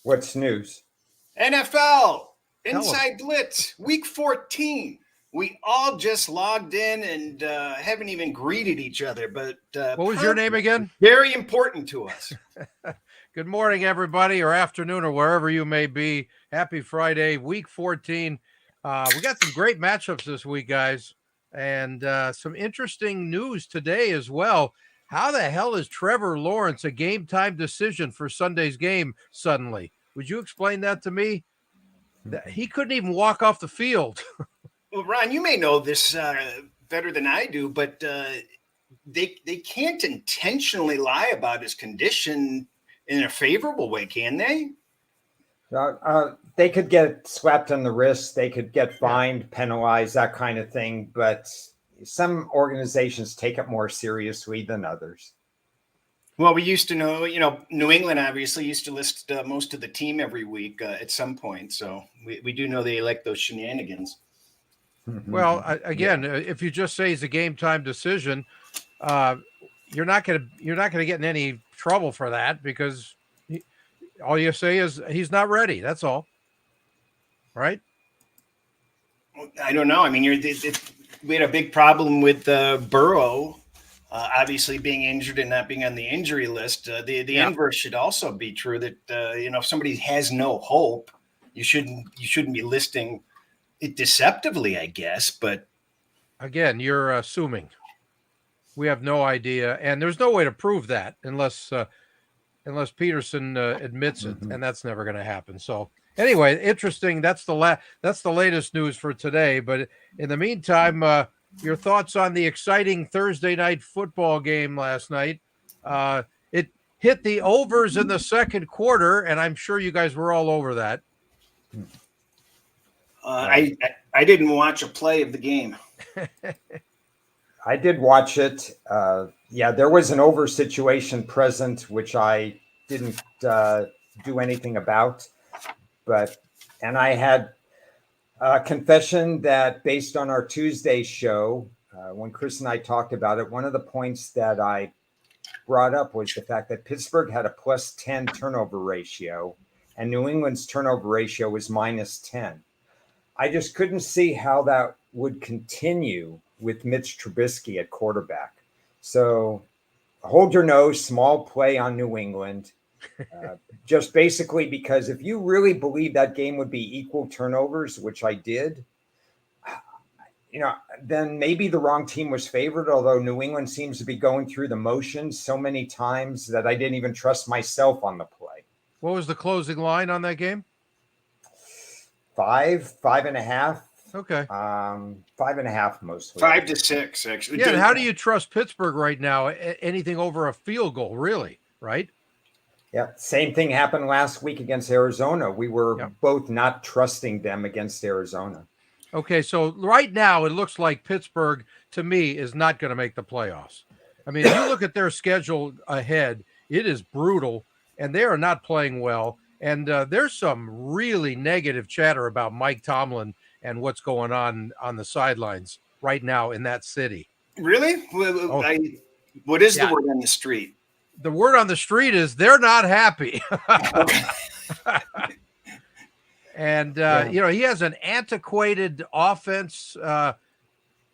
What's news? NFL, Inside Blitz, Week 14. We all just logged in and haven't even greeted each other. But what was your name again? Very important to us. Good morning, everybody, or afternoon, or wherever you may be. Happy Friday, Week 14. We got some great matchups this week, guys, and some interesting news today as well. How the hell is Trevor Lawrence a game-time decision for Sunday's game suddenly? Would you explain that to me? He couldn't even walk off the field. Well, Ron, you may know this better than I do, but they can't intentionally lie about his condition in a favorable way, can they? They could get slapped on the wrist. They could get fined, penalized, that kind of thing. But some organizations take it more seriously than others. Well, we used to know, New England obviously used to list most of the team every week at some point. So we do know they like those shenanigans. Well, again, if you just say it's a game time decision, you're not going to get in any trouble for that because all you say is he's not ready. That's all. Right? I don't know. I mean, we had a big problem with Burrow. Obviously being injured and not being on the injury list, the inverse should also be true that, if somebody has no hope, you shouldn't be listing it deceptively, I guess. But again, you're assuming. We have no idea. And there's no way to prove that unless Peterson admits it. And that's never going to happen. So anyway, interesting. That's the latest news for today. But in the meantime, your thoughts on the exciting Thursday night football game last night? It hit the overs in the second quarter, and I'm sure you guys were all over that. I didn't watch a play of the game. I did watch it. There was an over situation present, which I didn't do anything about. And I had a confession that based on our Tuesday show, when Cris and I talked about it, one of the points that I brought up was the fact that Pittsburgh had a +10 turnover ratio and New England's turnover ratio was -10. I just couldn't see how that would continue with Mitch Trubisky at quarterback. So hold your nose, small play on New England. Just basically because if you really believe that game would be equal turnovers, which I did, then maybe the wrong team was favored, although New England seems to be going through the motions so many times that I didn't even trust myself on the play. What was the closing line on that game? 5.5. Okay. 5.5 mostly. 5 to 6, actually. Yeah, and how do you trust Pittsburgh right now? Anything over a field goal, really, right? Yeah, same thing happened last week against Arizona. We were both not trusting them against Arizona. Okay, so right now it looks like Pittsburgh, to me, is not going to make the playoffs. I mean, if you look at their schedule ahead, it is brutal, and they are not playing well. And there's some really negative chatter about Mike Tomlin and what's going on the sidelines right now in that city. Really? What is the word on the street? The word on the street is they're not happy. And, he has an antiquated offense.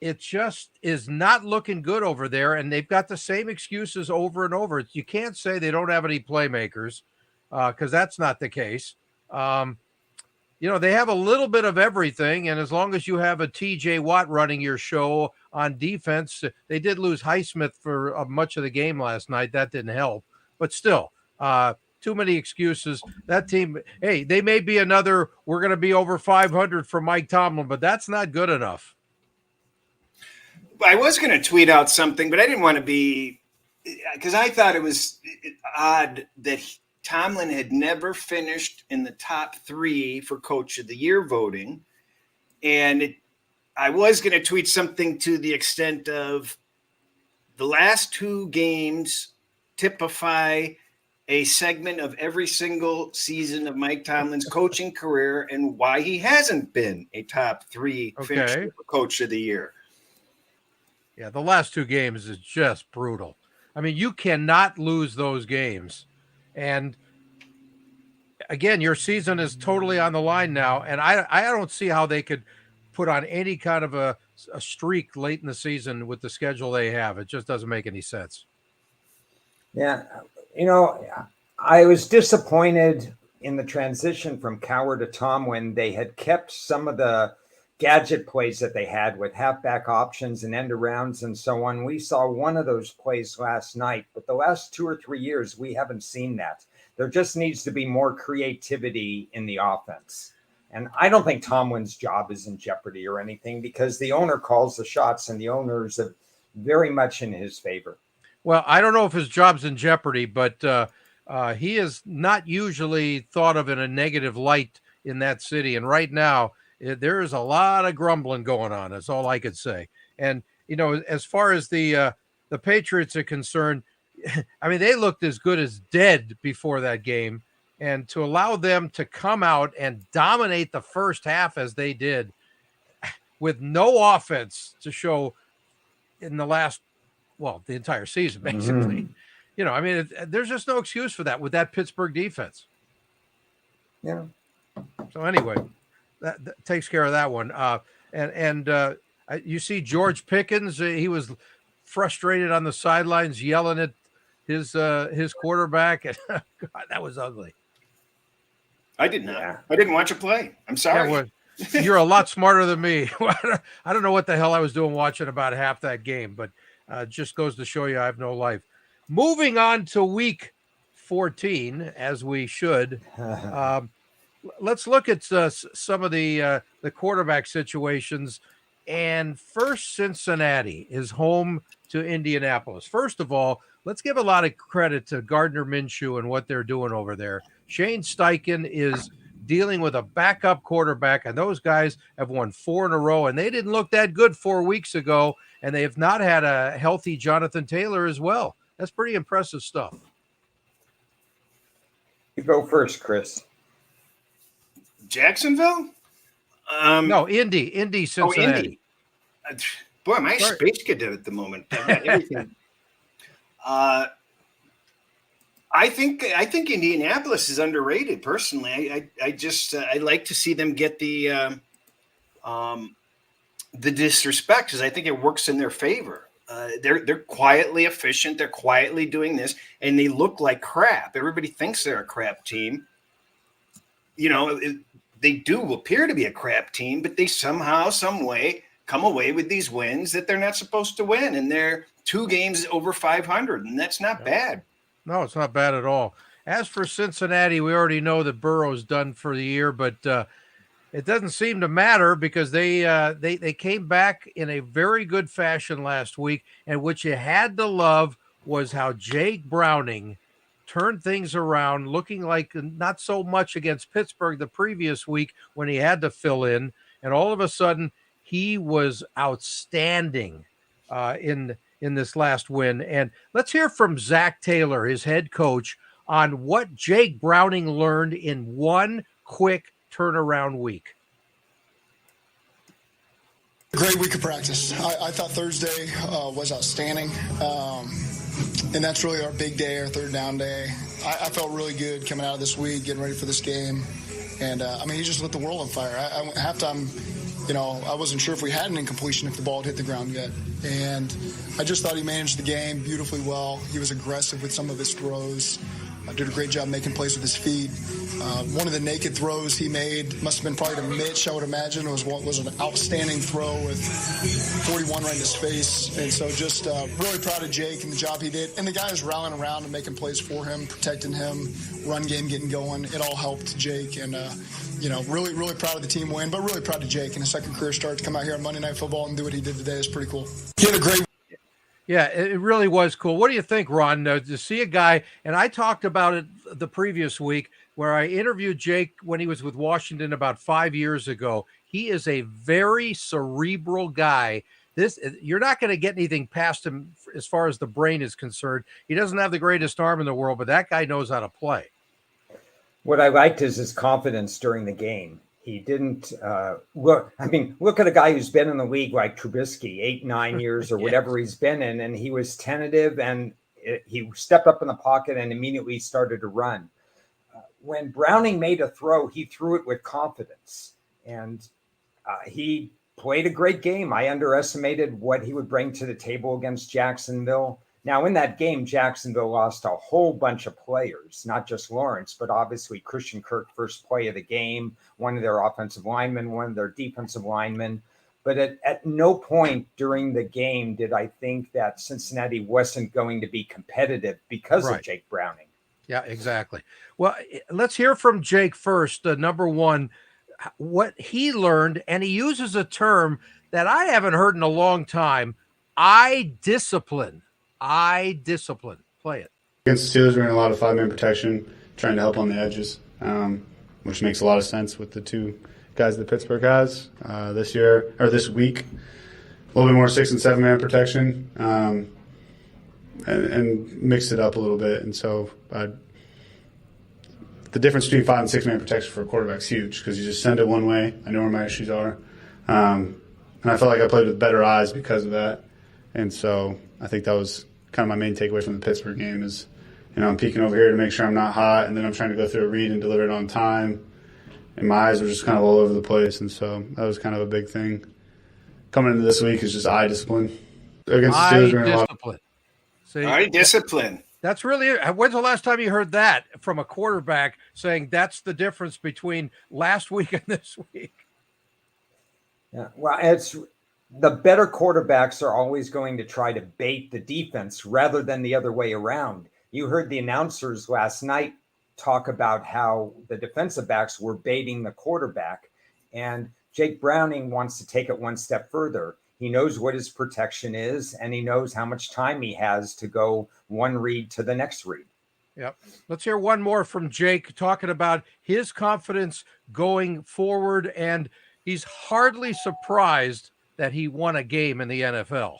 It just is not looking good over there. And they've got the same excuses over and over. You can't say they don't have any playmakers because that's not the case. They have a little bit of everything. And as long as you have a TJ Watt running your show on defense, they did lose Highsmith for much of the game last night. That didn't help. But still, too many excuses. That team, hey, they may be we're going to be over 500 for Mike Tomlin, but that's not good enough. I was going to tweet out something, but I didn't want to be – because I thought it was odd that Tomlin had never finished in the top 3 for Coach of the Year voting. And I was going to tweet something to the extent of the last 2 games typify a segment of every single season of Mike Tomlin's coaching career and why he hasn't been a top 3 finisher for Coach of the Year. Yeah, the last 2 games is just brutal. I mean, you cannot lose those games. And again, your season is totally on the line now, and I don't see how they could put on any kind of a streak late in the season with the schedule they have. It just doesn't make any sense. Yeah, I was disappointed in the transition from Cowher to Tom when they had kept some of the gadget plays that they had with halfback options and end arounds and so on. We saw one of those plays last night, but the last 2 or 3 years, we haven't seen that. There just needs to be more creativity in the offense. And I don't think Tomlin's job is in jeopardy or anything because the owner calls the shots and the owners are very much in his favor. Well, I don't know if his job's in jeopardy, but he is not usually thought of in a negative light in that city. And right now, there is a lot of grumbling going on. That's all I could say. And, as far as the Patriots are concerned, I mean, they looked as good as dead before that game. And to allow them to come out and dominate the first half as they did with no offense to show in the entire season, basically. Mm-hmm. There's just no excuse for that with that Pittsburgh defense. Yeah. So anyway, that takes care of that one. You see George Pickens, he was frustrated on the sidelines yelling at his quarterback. And God, that was ugly. I did not. Yeah. I didn't watch a play. I'm sorry. Yeah, well, you're a lot smarter than me. I don't know what the hell I was doing watching about half that game, but just goes to show you I have no life. Moving on to week 14, as we should. Let's look at some of the quarterback situations. And first, Cincinnati is home to Indianapolis. First of all, let's give a lot of credit to Gardner Minshew and what they're doing over there. Shane Steichen is dealing with a backup quarterback, and those guys have won 4 in a row, and they didn't look that good 4 weeks ago, and they have not had a healthy Jonathan Taylor as well. That's pretty impressive stuff. You go first, Chris. Jacksonville? No, Indy, Cincinnati. Oh, Indy. Boy, am I a space cadet at the moment. I've got everything. I think Indianapolis is underrated. Personally, I like to see them get the disrespect because I think it works in their favor. They're quietly efficient. They're quietly doing this, and they look like crap. Everybody thinks they're a crap team. They do appear to be a crap team, but they somehow, some way come away with these wins that they're not supposed to win. And they're 2 games over 500, and that's not bad. No, it's not bad at all. As for Cincinnati, we already know that Burrow's done for the year, but it doesn't seem to matter because they came back in a very good fashion last week, and what you had to love was how J.Browning turned things around, looking like not so much against Pittsburgh the previous week when he had to fill in, and all of a sudden he was outstanding in this last win. And let's hear from Z.Taylor, his head coach, on what J.Browning learned in one quick turnaround week. Great week of practice. I thought Thursday was outstanding. And that's really our big day, our third down day. I felt really good coming out of this week, getting ready for this game. And, he just lit the world on fire. Halftime, I wasn't sure if we had an incompletion if the ball had hit the ground yet. And I just thought he managed the game beautifully well. He was aggressive with some of his throws. Did a great job making plays with his feet. One of the naked throws he made must have been probably to Mitch, I would imagine. It was an outstanding throw with 41 right in his face. And so just really proud of Jake and the job he did. And the guys rallying around and making plays for him, protecting him, run game getting going. It all helped Jake. And, really, really proud of the team win, but really proud of Jake in his second career start to come out here on Monday Night Football and do what he did today is pretty cool. He had a great. Yeah, it really was cool. What do you think, Ron, to see a guy, and I talked about it the previous week where I interviewed Jake when he was with Washington about 5 years ago. He is a very cerebral guy. You're not going to get anything past him as far as the brain is concerned. He doesn't have the greatest arm in the world, but that guy knows how to play. What I liked is his confidence during the game. He didn't look at a guy who's been in the league like Trubisky, 8-9 years or whatever he's been in, and he was tentative and he stepped up in the pocket and immediately started to run. when Browning made a throw, he threw it with confidence, and he played a great game. I underestimated what he would bring to the table against Jacksonville. Now, in that game, Jacksonville lost a whole bunch of players, not just Lawrence, but obviously Christian Kirk, first play of the game, one of their offensive linemen, one of their defensive linemen. But at no point during the game did I think that Cincinnati wasn't going to be competitive because of Jake Browning. Yeah, exactly. Well, let's hear from Jake first. Number one, what he learned, and he uses a term that I haven't heard in a long time. I discipline. Play it. Against the Steelers, we're in a lot of 5-man protection, trying to help on the edges, which makes a lot of sense with the two guys that Pittsburgh has this week. A little bit more 6- and 7-man protection, and mix it up a little bit. And so the difference between 5- and 6-man protection for a quarterback is huge because you just send it one way. I know where my issues are. And I felt like I played with better eyes because of that. And so I think that was kind of my main takeaway from the Pittsburgh game is, I'm peeking over here to make sure I'm not hot, and then I'm trying to go through a read and deliver it on time. And my eyes were just kind of all over the place. And so that was kind of a big thing. Coming into this week is just eye discipline. Against the Steelers, eye discipline. That's really – when's the last time you heard that from a quarterback saying that's the difference between last week and this week? Yeah, well, it's the better quarterbacks are always going to try to bait the defense rather than the other way around. You heard the announcers last night talk about how the defensive backs were baiting the quarterback, and Jake Browning wants to take it one step further. He knows what his protection is, and he knows how much time he has to go one read to the next read. Yep. Let's hear one more from Jake talking about his confidence going forward, and he's hardly surprised that he won a game in the NFL.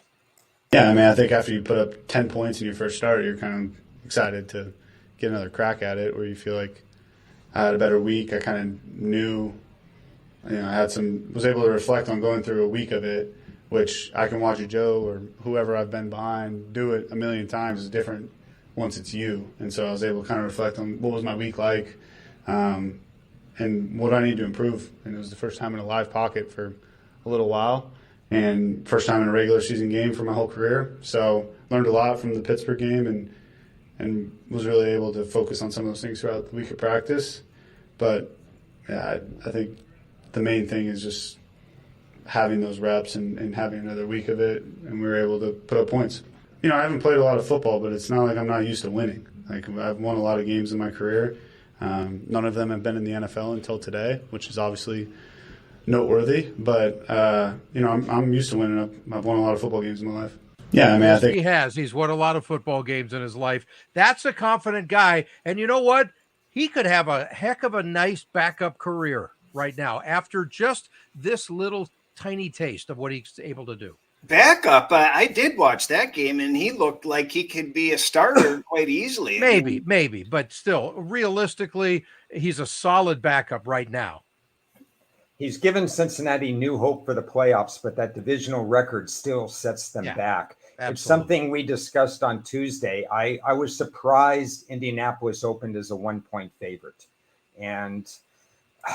Yeah, I think after you put up 10 points in your first start, you're kind of excited to get another crack at it, where you feel like I had a better week. I kind of knew, I was able to reflect on going through a week of it, which I can watch a Joe or whoever I've been behind do it a million times. It's different once it's you. And so I was able to kind of reflect on what was my week like, and what I need to improve. And it was the first time in a live pocket for a little while, and first time in a regular season game for my whole career. So learned a lot from the Pittsburgh game, and was really able to focus on some of those things throughout the week of practice. But yeah, I think the main thing is just having those reps and having another week of it, and we were able to put up points. I haven't played a lot of football, but it's not like I'm not used to winning. Like, I've won a lot of games in my career. None of them have been in the NFL until today, which is obviously noteworthy. But I'm used to winning. I've won a lot of football games in my life. Yeah, I think he has. He's won a lot of football games in his life. That's a confident guy. And you know what? He could have a heck of a nice backup career right now after just this little tiny taste of what he's able to do. Backup, I did watch that game, and he looked like he could be a starter quite easily. Maybe, but still, realistically, he's a solid backup right now. He's given Cincinnati new hope for the playoffs, but that divisional record still sets them back. Absolutely. It's something we discussed on Tuesday. I was surprised Indianapolis opened as a 1-point favorite. And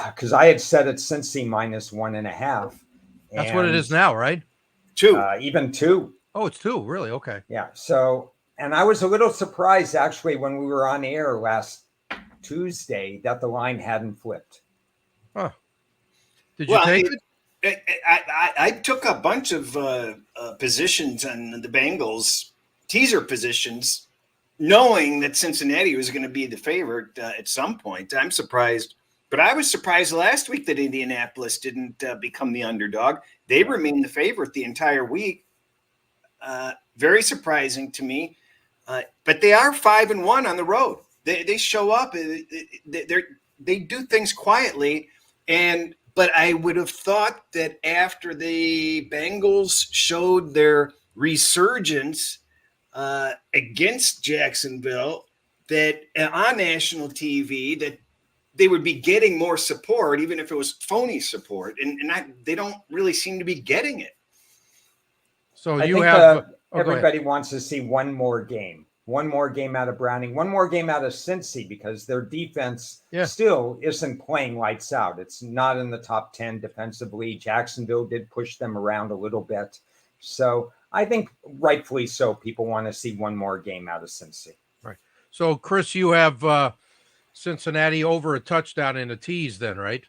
because I had set it Cincy -1.5. That's what it is now, right? 2. Even 2. Oh, it's 2. Really? Okay. Yeah. So, and I was a little surprised actually when we were on air last Tuesday that the line hadn't flipped. Huh. Did you take it? I took a bunch of positions on the Bengals, teaser positions, knowing that Cincinnati was going to be the favorite at some point. I'm surprised. But I was surprised last week that Indianapolis didn't become the underdog. They remained the favorite the entire week. Very surprising to me. But they are 5-1 on the road. They show up. They do things quietly. But I would have thought that after the Bengals showed their resurgence against Jacksonville, that on national TV, that they would be getting more support, even if it was phony support, and they don't really seem to be getting it. So everybody wants to see one more game. one more game out of Browning, one more game out of Cincy, because their defense Yeah. still isn't playing lights out. It's not in the top 10 defensively. Jacksonville did push them around a little bit. So I think rightfully so, people want to see one more game out of Cincy. Right. So, Cris, you have Cincinnati over a touchdown in a tease then, right?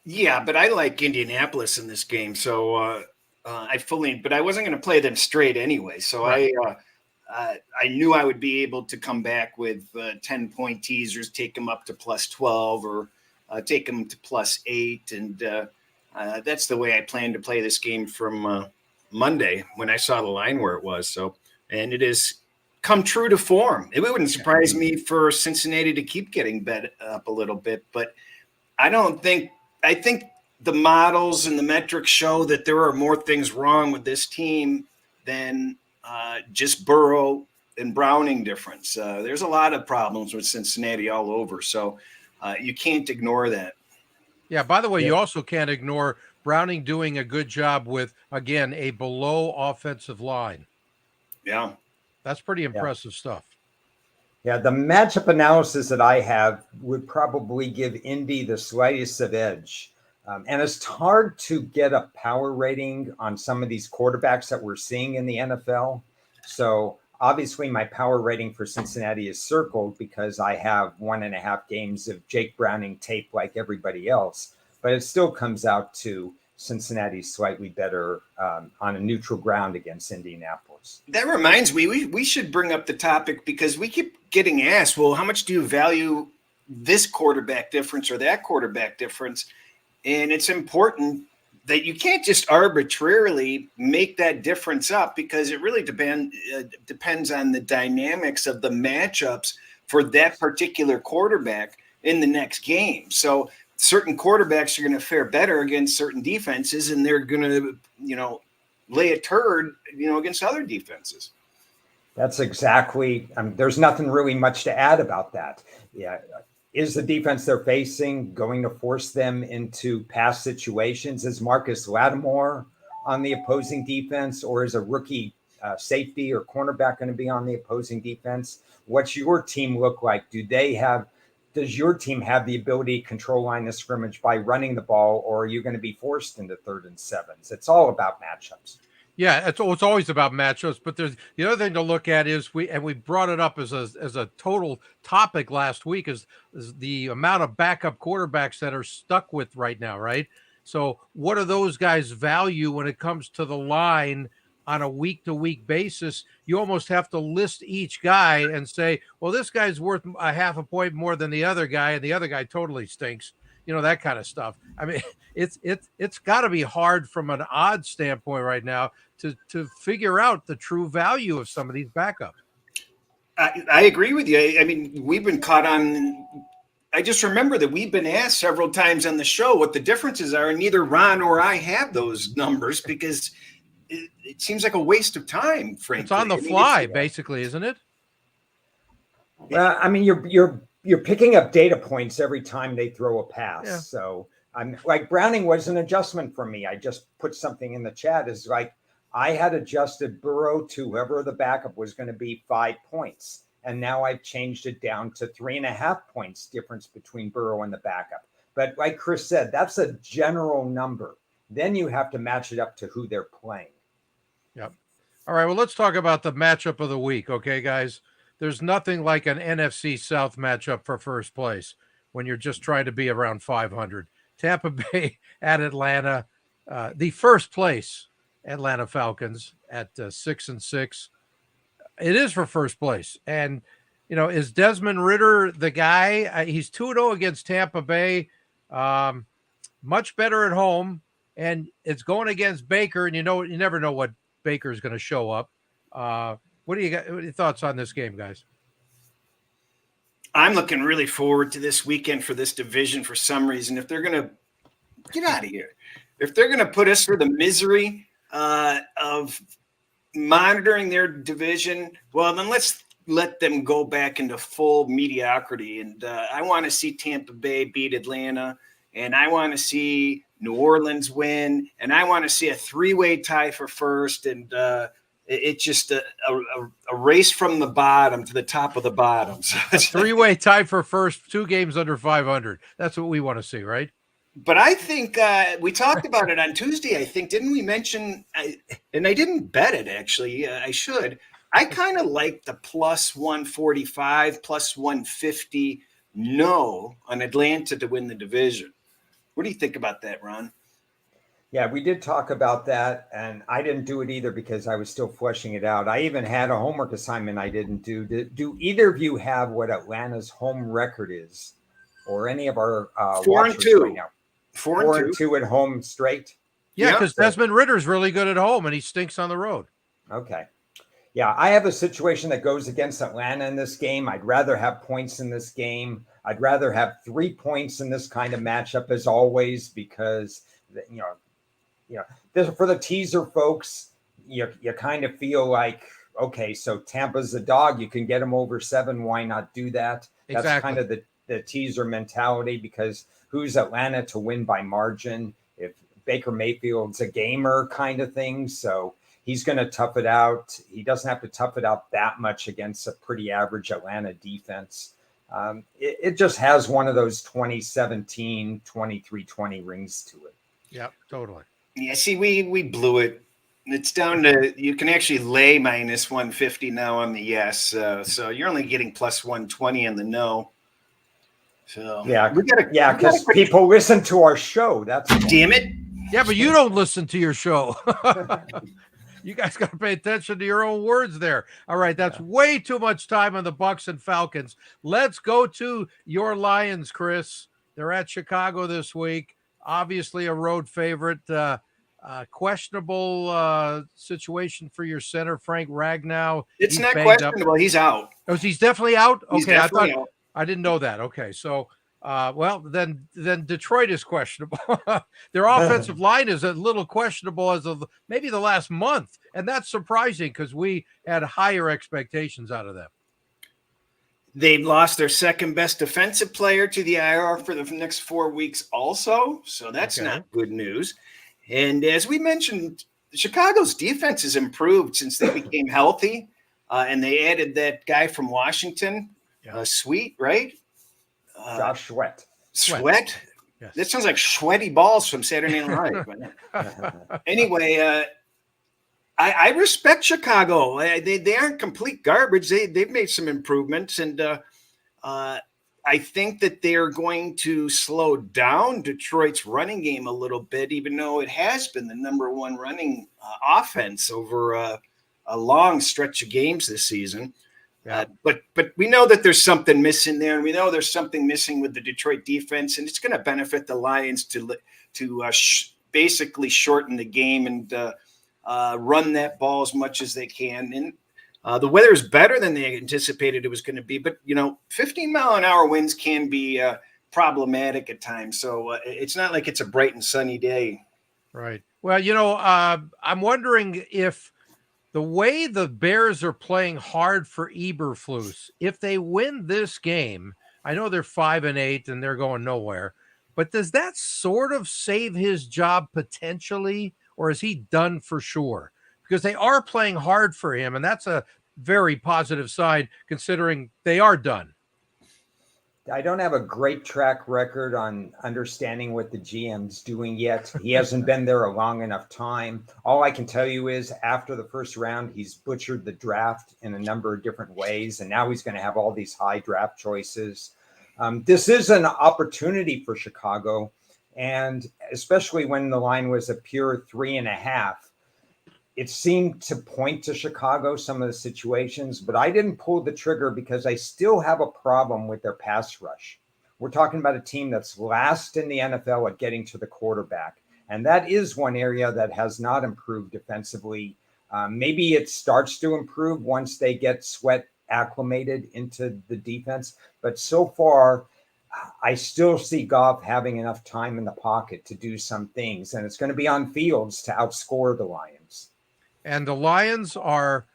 Yeah, but I like Indianapolis in this game. So but I wasn't going to play them straight anyway. So Right. I knew I would be able to come back with 10-point teasers, take them up to plus 12 or take them to plus 8. And that's the way I plan to play this game from Monday when I saw the line where it was. So, and it has come true to form. It wouldn't surprise me for Cincinnati to keep getting bet up a little bit, but I think the models and the metrics show that there are more things wrong with this team than just Burrow and Browning difference. There's a lot of problems with Cincinnati all over, so you can't ignore that. Yeah, by the way, you also can't ignore Browning doing a good job with, again, a below offensive line. Yeah. That's pretty impressive stuff. Yeah, the matchup analysis that I have would probably give Indy the slightest of edge. And it's hard to get a power rating on some of these quarterbacks that we're seeing in the NFL. So obviously my power rating for Cincinnati is circled because I have 1.5 games of Jake Browning tape like everybody else. But it still comes out to Cincinnati slightly better on a neutral ground against Indianapolis. That reminds me, we should bring up the topic because we keep getting asked, well, how much do you value this quarterback difference or that quarterback difference? And it's important that you can't just arbitrarily make that difference up because it really depends on the dynamics of the matchups for that particular quarterback in the next game. So certain quarterbacks are going to fare better against certain defenses, and they're going to, lay a turd, against other defenses. That's exactly. There's nothing really much to add about that. Yeah. Is the defense they're facing going to force them into pass situations? Is Marcus Lattimore on the opposing defense, or is a rookie safety or cornerback going to be on the opposing defense? What's your team look like? Does your team have the ability to control line of scrimmage by running the ball, or are you going to be forced into 3rd and 7s? It's all about matchups. Yeah, it's always about matchups, but there's the other thing to look at is we brought it up as a total topic last week is the amount of backup quarterbacks that are stuck with right now, right? So what do those guys value when it comes to the line on a week-to-week basis? You almost have to list each guy and say, well, this guy's worth a half a point more than the other guy, and the other guy totally stinks. That kind of stuff. I mean, it's got to be hard from an odds standpoint right now to figure out the true value of some of these backups. I agree with you. I mean, we've been caught on. I just remember that we've been asked several times on the show what the differences are, and neither Ron or I have those numbers because it seems like a waste of time, frankly. It's on the fly, basically, isn't it? Well, I mean, you're picking up data points every time they throw a pass. Yeah. So I'm like Browning was an adjustment for me. I just put something in the chat is like I had adjusted Burrow to whoever the backup was going to be 5 points. And now I've changed it down to 3.5 points difference between Burrow and the backup. But like Cris said, that's a general number. Then you have to match it up to who they're playing. Yep. All right. Well, let's talk about the matchup of the week. Okay, guys. There's nothing like an NFC South matchup for first place when you're just trying to be around 500. Tampa Bay at Atlanta, the first place Atlanta Falcons at 6-6. It is for first place. And, is Desmond Ridder the guy? He's 2-0 against Tampa Bay, much better at home. And it's going against Baker. And you never know what Baker is going to show up. What do you got? What are your thoughts on this game, guys? I'm looking really forward to this weekend for this division for some reason. If they're going to get out of here, if they're going to put us through the misery of monitoring their division, well, then let's let them go back into full mediocrity. And I want to see Tampa Bay beat Atlanta, and I want to see New Orleans win, and I want to see a 3-way tie for first. And it's just a race from the bottom to the top of the bottom. So a three-way tie for first, 2 games under 500. That's what we want to see, right? But I think we talked about it on Tuesday. I think, didn't we mention, and I didn't bet it actually. I should. I kind of like the plus 145, plus 150 no on Atlanta to win the division. What do you think about that, Ron? Yeah, we did talk about that, and I didn't do it either because I was still fleshing it out. I even had a homework assignment I didn't do. Do either of you have what Atlanta's home record is, or any of our 4-2 right now? 4-2 at home straight. Yeah, because Desmond Ritter's really good at home, and he stinks on the road. Okay. Yeah, I have a situation that goes against Atlanta in this game. I'd rather have points in this game. I'd rather have 3 points in this kind of matchup as always, because this, for the teaser folks, you kind of feel like, okay, so Tampa's the dog. You can get them over 7. Why not do that? That's Exactly. kind of the teaser mentality, because who's Atlanta to win by margin if Baker Mayfield's a gamer kind of thing? So he's going to tough it out. He doesn't have to tough it out that much against a pretty average Atlanta defense. It just has one of those 2017, 23-20 rings to it. Yeah, totally. Yeah, see, we blew it. It's down to, you can actually lay minus 150 now on the yes. So you're only getting plus 120 on the no. So yeah, because people listen to our show. That's damn it. Yeah, but you don't listen to your show. You guys got to pay attention to your own words there. All right, that's way too much time on the Bucs and Falcons. Let's go to your Lions, Cris. They're at Chicago this week. Obviously a road favorite. Questionable situation for your center, Frank Ragnow. It's not questionable. He's out. Oh, he's definitely out? He's okay, definitely out. I didn't know that. Okay, so well, then Detroit is questionable. Their offensive line is a little questionable as of maybe the last month, and that's surprising because we had higher expectations out of them. They lost their second best defensive player to the IR for the next 4 weeks also, so that's not good news. And as we mentioned, Chicago's defense has improved since they became healthy, and they added that guy from Washington, Sweet, right? Josh Sweat. Sweat? Yes. That sounds like sweaty balls from Saturday Night Live. Anyway, I respect Chicago. They aren't complete garbage. They've made some improvements, and I think that they're going to slow down Detroit's running game a little bit, even though it has been the number one running offense over a long stretch of games this season. Yeah. But we know that there's something missing there, and we know there's something missing with the Detroit defense, and it's going to benefit the Lions to basically shorten the game and run that ball as much as they can. And the weather is better than they anticipated it was going to be, but 15-mile-an-hour winds can be problematic at times. So it's not like it's a bright and sunny day. Right. Well, I'm wondering if the way the Bears are playing hard for Eberflus, if they win this game, I know they're 5-8 and they're going nowhere, but does that sort of save his job potentially, or is he done for sure? Because they are playing hard for him, and that's a very positive side considering they are done. I don't have a great track record on understanding what the GM's doing yet. He hasn't been there a long enough time. All I can tell you is after the first round, he's butchered the draft in a number of different ways, and now he's going to have all these high draft choices. This is an opportunity for Chicago, and especially when the line was a pure 3.5. It seemed to point to Chicago, some of the situations, but I didn't pull the trigger because I still have a problem with their pass rush. We're talking about a team that's last in the NFL at getting to the quarterback. And that is one area that has not improved defensively. Maybe it starts to improve once they get Sweat acclimated into the defense. But so far, I still see Goff having enough time in the pocket to do some things. And it's going to be on Fields to outscore the Lions. And the Lions are,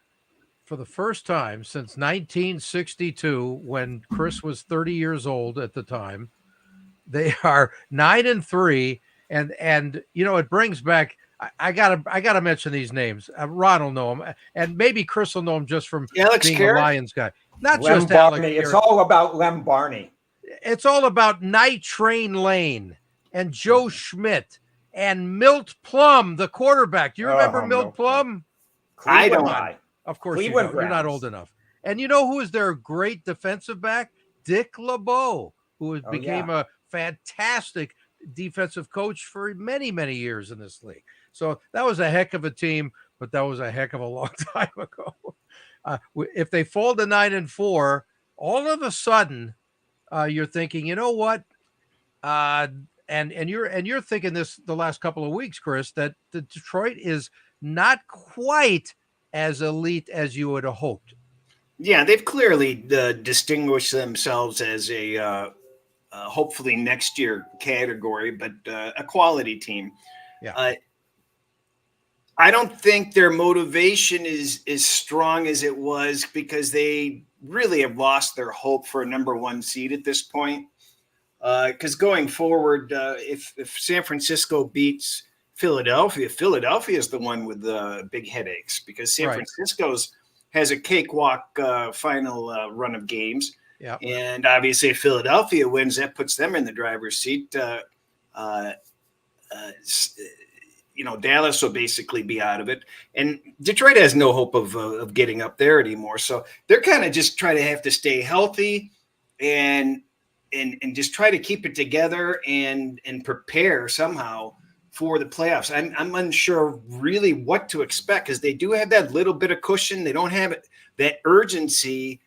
for the first time since 1962, when Cris was 30 years old at the time, they are 9-3. And it brings back I gotta mention these names. Ron will know them, and maybe Cris will know them just from Alex being Carrick? a Lions guy. Not Lem just Alex Barney. It's Carrick. all about Lem Barney. It's all about Night Train Lane and Joe Schmidt and Milt Plum, the quarterback. Do you remember Milt Plum? I Cleveland don't. High. Of course Cleveland you don't. You're not Browns. old enough. And you know who is their great defensive back? Dick LeBeau, who became a fantastic defensive coach for many, many years in this league. So that was a heck of a team, but that was a heck of a long time ago. If they fall to 9-4, all of a sudden you're thinking, you know what? And you're thinking this the last couple of weeks, Cris, that the Detroit is not quite as elite as you would have hoped. Yeah, they've clearly distinguished themselves as a hopefully next year category, but a quality team. Yeah. I don't think their motivation is as strong as it was because they really have lost their hope for a number 1 seed at this point. Because going forward, if San Francisco beats Philadelphia is the one with the big headaches because San Francisco's has a cakewalk final run of games. Yeah. And obviously if Philadelphia wins, that puts them in the driver's seat. Dallas will basically be out of it. And Detroit has no hope of getting up there anymore. So they're kind of just trying to have to stay healthy and just try to keep it together and prepare somehow for the playoffs. I'm unsure really what to expect because they do have that little bit of cushion. They don't have that urgency,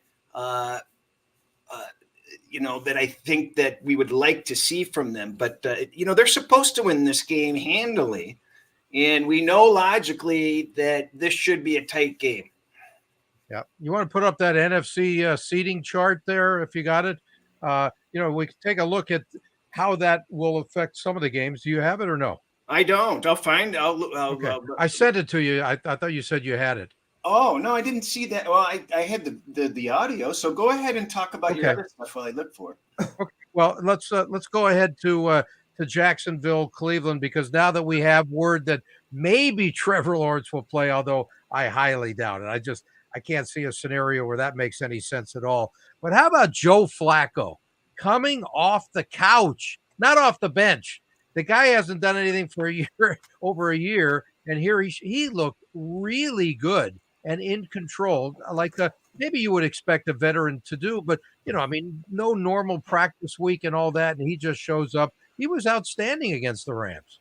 that I think that we would like to see from them. But, they're supposed to win this game handily. And we know logically that this should be a tight game. Yeah. You want to put up that NFC seeding chart there if you got it? We can take a look at how that will affect some of the games. Do you have it or no? I don't. I'll find. Okay. I sent it to you. I thought you said you had it. Oh no, I didn't see that. Well, I had the audio. So go ahead and talk about your other stuff while I look for it. Okay. Well, let's go ahead to Jacksonville, Cleveland, because now that we have word that maybe Trevor Lawrence will play, although I highly doubt it. I can't see a scenario where that makes any sense at all. But how about Joe Flacco coming off the couch, not off the bench? The guy hasn't done anything for over a year, and here he looked really good and in control, like maybe you would expect a veteran to do. But no normal practice week and all that, and he just shows up. He was outstanding against the Rams.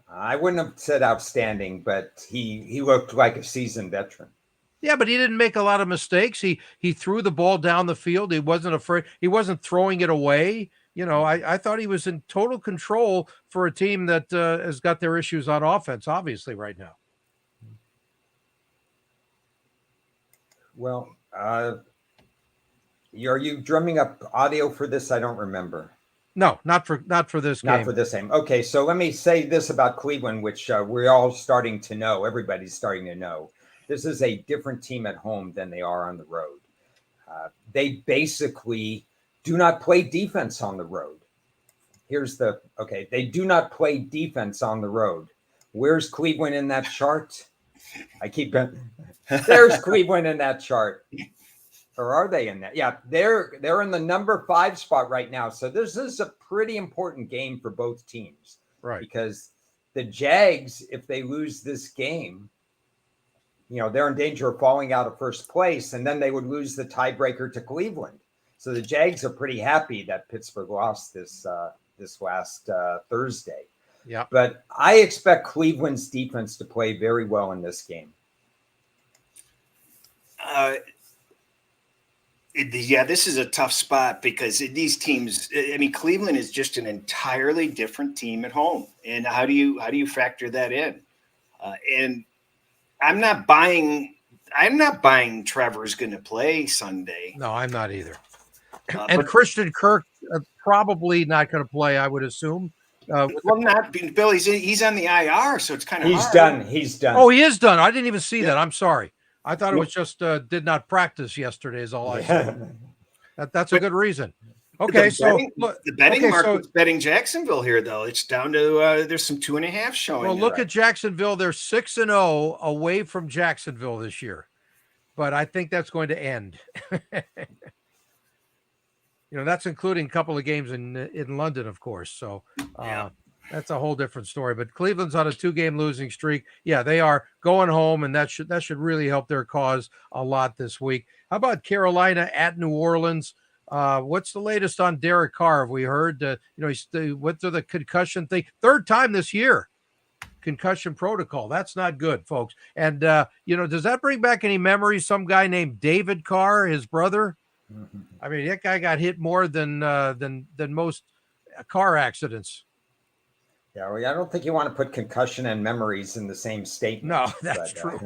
I wouldn't have said outstanding, but he looked like a seasoned veteran. Yeah, but he didn't make a lot of mistakes. He threw the ball down the field. He wasn't afraid. He wasn't throwing it away. I thought he was in total control for a team that has got their issues on offense, obviously, right now. Well, are you drumming up audio for this? I don't remember. No, not for this game. Not for this game. Okay, so let me say this about Cleveland, which we're all starting to know. Everybody's starting to know. This is a different team at home than they are on the road. They basically do not play defense on the road. They do not play defense on the road. Where's Cleveland in that chart? There's Cleveland in that chart. Or are they in that? Yeah, they're in the number 5 spot right now. So this is a pretty important game for both teams. Right. Because the Jags, if they lose this game, they're in danger of falling out of first place, and then they would lose the tiebreaker to Cleveland. So the Jags are pretty happy that Pittsburgh lost this last Thursday. Yeah. But I expect Cleveland's defense to play very well in this game. This is a tough spot because these teams, Cleveland is just an entirely different team at home. And how do you factor that in? And I'm not buying Trevor's going to play Sunday. No, I'm not either. And Christian Kirk probably not going to play, I would assume. Not Bill. He's on the IR, so it's kind of hard. He's done. Oh, he is done. I didn't even see that. I'm sorry. I thought it was just did not practice yesterday is all I said. That's a good reason. Okay, the betting market's betting Jacksonville here, though. It's down to there's some 2.5 showing. Well, look at Jacksonville. They're 6-0 away from Jacksonville this year, but I think that's going to end. That's including a couple of games in London, of course. So that's a whole different story. But Cleveland's on a 2-game losing streak. Yeah, they are going home, and that should really help their cause a lot this week. How about Carolina at New Orleans? What's the latest on Derek Carr? Have we heard, he went through the concussion thing, 3rd time this year, concussion protocol. That's not good, folks. And, does that bring back any memories? Some guy named David Carr, his brother. Mm-hmm. I mean, that guy got hit more than most car accidents. Yeah, well, I don't think you want to put concussion and memories in the same statement. No, that's true.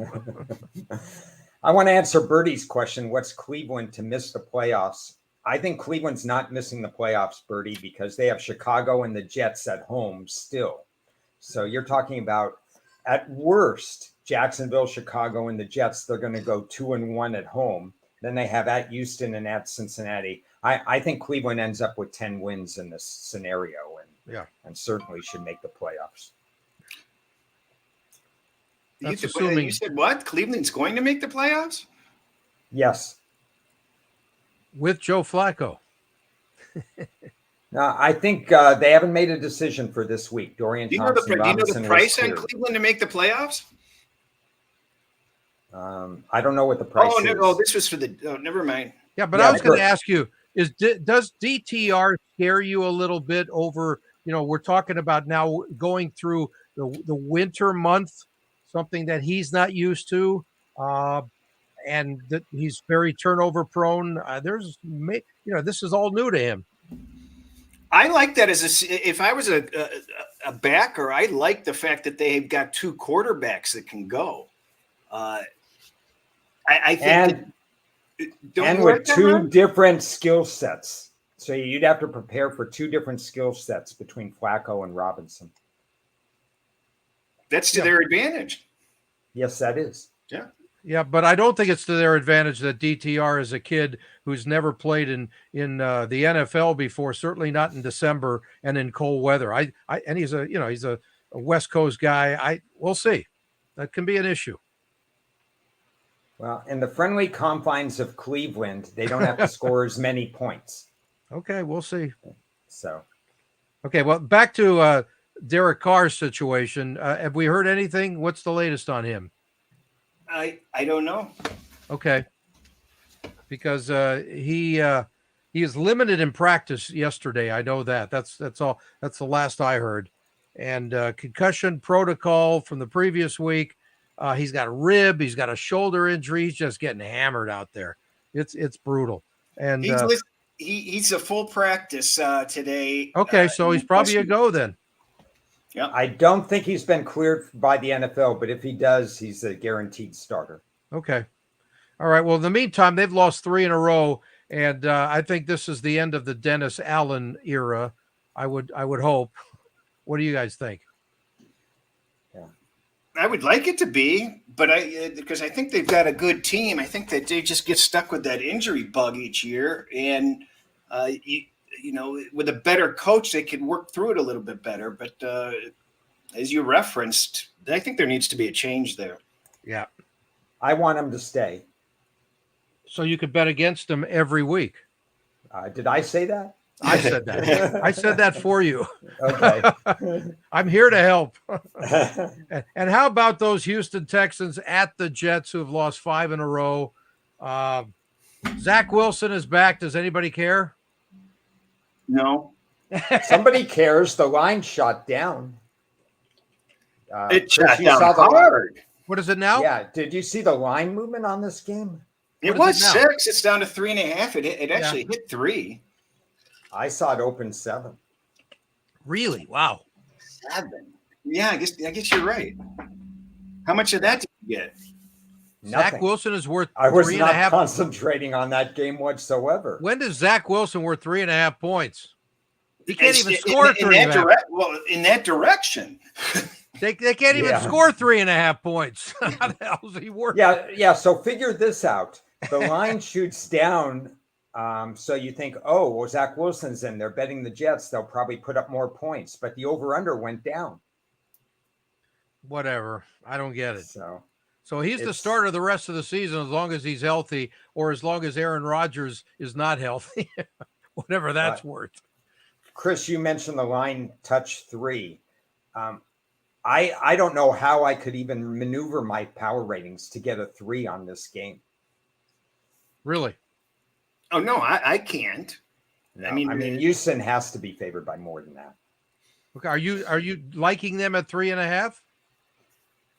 I want to answer Bertie's question. What's Cleveland to miss the playoffs? I think Cleveland's not missing the playoffs, Bertie, because they have Chicago and the Jets at home still. So you're talking about, at worst, Jacksonville, Chicago, and the Jets. They're going to go 2-1 at home. Then they have at Houston and at Cincinnati. I think Cleveland ends up with 10 wins in this scenario and certainly should make the playoffs. You said what? Cleveland's going to make the playoffs? Yes. With Joe Flacco. I think they haven't made a decision for this week. Dorian Thompson. Do you know the price on Cleveland to make the playoffs? I don't know what the price is. No, this was for the. Oh, never mind. Yeah, but I was going to ask you: does DTR scare you a little bit over? We're talking about now going through the winter month, something that he's not used to. And that he's very turnover prone. This is all new to him. I like that if I was a backer, I like the fact that they've got 2 quarterbacks that can go. I think, and with 2 different skill sets, so you'd have to prepare for 2 different skill sets between Flacco and Robinson. That's to their advantage. Yes, that is. Yeah. Yeah, but I don't think it's to their advantage that DTR is a kid who's never played in the NFL before, certainly not in December and in cold weather. And he's a West Coast guy. We'll see. That can be an issue. Well, in the friendly confines of Cleveland, they don't have to score as many points. Okay, we'll see. So, okay, well, back to Derek Carr's situation. Have we heard anything? What's the latest on him? I don't know. Okay. Because he is limited in practice yesterday. I know that. That's all. That's the last I heard. And concussion protocol from the previous week. He's got a rib. He's got a shoulder injury. He's just getting hammered out there. It's brutal. And he's a full practice today. Okay, so he's probably a go then. Yeah, I don't think he's been cleared by the NFL, but if he does, he's a guaranteed starter. Okay. All right. Well, in the meantime, they've lost 3 in a row, and I think this is the end of the Dennis Allen era. I would hope. What do you guys think? Yeah, I would like it to be, but because I think they've got a good team. I think that they just get stuck with that injury bug each year, and with a better coach, they could work through it a little bit better. But as you referenced, I think there needs to be a change there. Yeah. I want him to stay. So you could bet against him every week. Did I say that? I said that. I said that for you. Okay. I'm here to help. And how about those Houston Texans at the Jets who have lost 5 in a row? Zach Wilson is back. Does anybody care? No. Somebody cares. The line shot down. It shot down hard. What is it now? Yeah. Did you see the line movement on this game? It was 6. It's down to 3.5. It actually hit 3. I saw it open 7. Really? Wow. 7. Yeah, I guess you're right. How much of that did you get? Nothing. Zach Wilson is worth I was 3.5. not concentrating on that game whatsoever. When does Zach Wilson worth 3.5 points? He can't even score 3.5. Well, in that direction. They can't even score 3.5 points. How the hell is he worth? Yeah. So figure this out. The line shoots down So you think, oh, well, Zach Wilson's in. They're betting the Jets. They'll probably put up more points, but the over/under went down. Whatever. I don't get it. So he's the starter of the rest of the season as long as he's healthy, or as long as Aaron Rodgers is not healthy, whatever that's worth. Cris, you mentioned the line touch 3. I don't know how I could even maneuver my power ratings to get a 3 on this game. Really? Oh, no, I can't. No, I mean, Houston has to be favored by more than that. Okay, are you liking them at 3.5?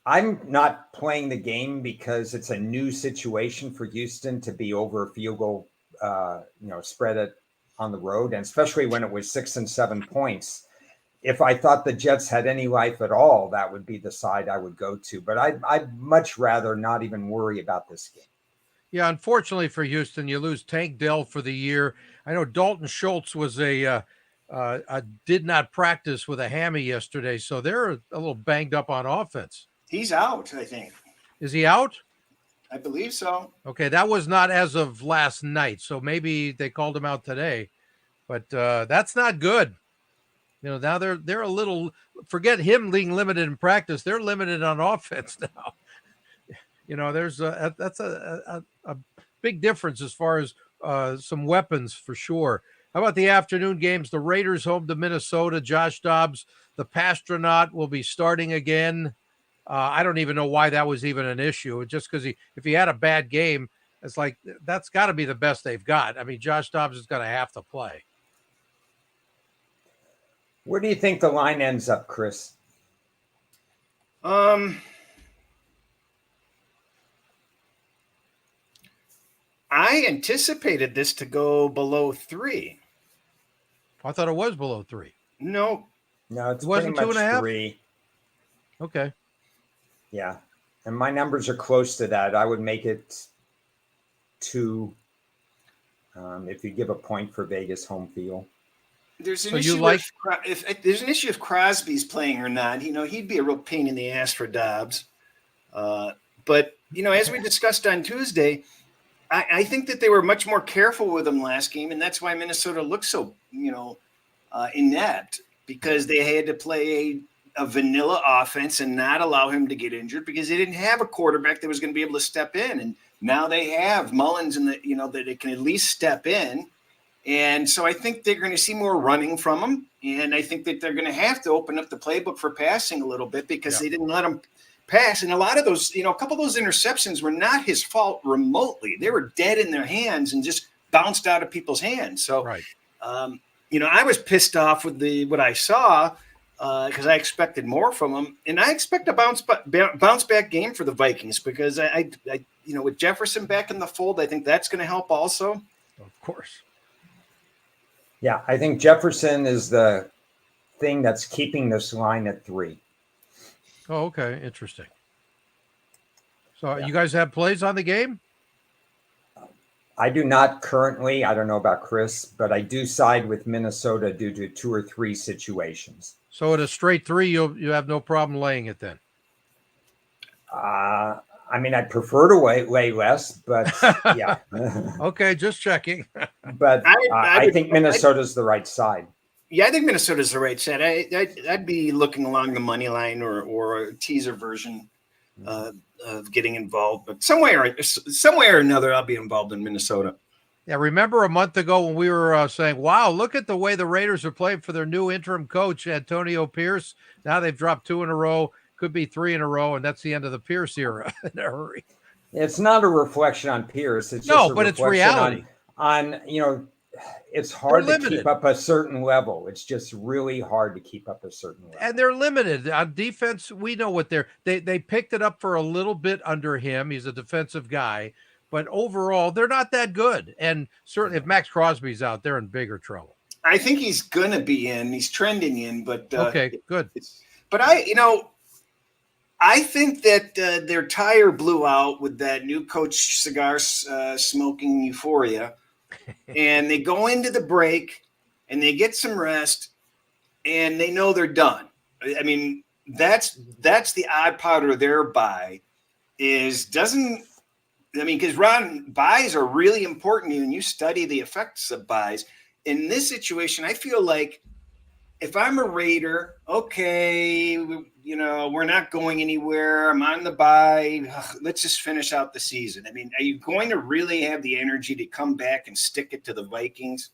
I'm not playing the game because it's a new situation for Houston to be over a field goal, spread it on the road, and especially when it was 6 and 7 points. If I thought the Jets had any life at all, that would be the side I would go to. But I'd much rather not even worry about this game. Yeah, unfortunately for Houston, you lose Tank Dell for the year. I know Dalton Schultz was did not practice with a hammy yesterday, so they're a little banged up on offense. He's out, I think. Is he out? I believe so. Okay, that was not as of last night, so maybe they called him out today. But that's not good. Now they're a little, forget him being limited in practice. They're limited on offense now. There's that's a big difference as far as some weapons for sure. How about the afternoon games? The Raiders home to Minnesota. Josh Dobbs, the Pastronaut, will be starting again. I don't even know why that was even an issue. Just because if he had a bad game, it's like that's got to be the best they've got. I mean, Josh Dobbs is going to have to play. Where do you think the line ends up, Cris? I anticipated this to go below 3. I thought it was below 3. No, it's wasn't pretty much 2.5? 3. Okay. Yeah, and my numbers are close to that. I would make it 2 if you give a point for Vegas home field. There's an issue if there's an issue if Crosby's playing or not. He'd be a real pain in the ass for Dobbs. But as we discussed on Tuesday, I think that they were much more careful with him last game, and that's why Minnesota looked so inept, because they had to play a vanilla offense and not allow him to get injured because they didn't have a quarterback that was going to be able to step in, and now they have Mullins that they can at least step in. And so I think they're going to see more running from him. And I think that they're going to have to open up the playbook for passing a little bit because they didn't let him pass. And a lot of those, a couple of those interceptions were not his fault remotely. They were dead in their hands and just bounced out of people's hands. So, I was pissed off with what I saw because I expected more from him. And I expect a bounce back game for the Vikings because I with Jefferson back in the fold, I think that's going to help also. Of course. Yeah, I think Jefferson is the thing that's keeping this line at 3. Oh, okay. Interesting. So you guys have plays on the game? I do not currently. I don't know about Cris, but I do side with Minnesota due to 2 or 3 situations. So at a straight 3, you have no problem laying it then? I'd prefer to lay less, but yeah. Okay, just checking. But I think Minnesota's the right side. Yeah, I think Minnesota's the right side. I'd be looking along the money line or a teaser version of getting involved. But some way or another, I'll be involved in Minnesota. Yeah, remember a month ago when we were saying, wow, look at the way the Raiders are playing for their new interim coach, Antonio Pierce. Now they've dropped 2 in a row. Could be 3 in a row, and that's the end of the Pierce era in a hurry. It's not a reflection on Pierce. It's just it's reality. On it's hard to keep up a certain level. It's just really hard to keep up a certain level. And they're limited. On defense, we know what they picked it up for a little bit under him. He's a defensive guy. But overall, they're not that good. And certainly if Max Crosby's out, they're in bigger trouble. I think he's going to be in. He's trending in. But okay, good. But I think that their tire blew out with that new coach cigar smoking euphoria. And they go into the break and they get some rest and they know they're done. I mean, that's the odd part of their bye is doesn't I mean, because Ron, buys are really important to you, and you study the effects of buys. In this situation, I feel like if I'm a Raider, okay, we're not going anywhere. I'm on the bye. Let's just finish out the season. I mean, are you going to really have the energy to come back and stick it to the Vikings?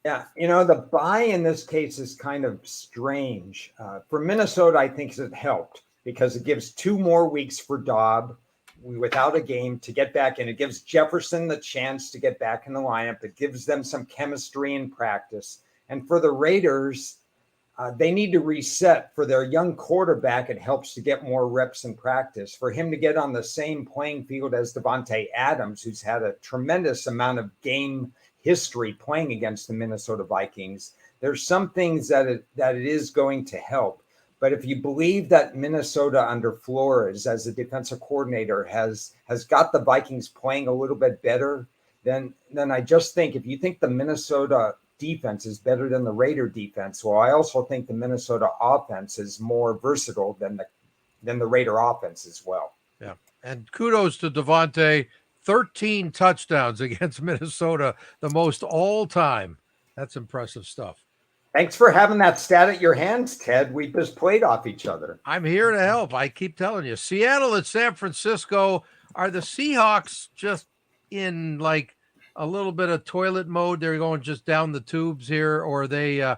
Yeah, the bye in this case is kind of strange. For Minnesota, I think it helped because it gives 2 more weeks for Dobb without a game to get back in. It gives Jefferson the chance to get back in the lineup. It gives them some chemistry in practice. And for the Raiders, they need to reset. For their young quarterback, it helps to get more reps in practice. For him to get on the same playing field as Devontae Adams, who's had a tremendous amount of game history playing against the Minnesota Vikings, there's some things that it is going to help. But if you believe that Minnesota under Flores as a defensive coordinator has got the Vikings playing a little bit better, then I just think if you think the Minnesota defense is better than the Raider defense, well, I also think the Minnesota offense is more versatile than the Raider offense as well. Yeah, and kudos to Devontae, 13 touchdowns against Minnesota, the most all time. That's impressive stuff. Thanks for having that stat at your hands, Ted. We just played off each other. I'm here to help. I keep telling you. Seattle and San Francisco. Are the Seahawks just in like a little bit of toilet mode? They're going just down the tubes here, or are they are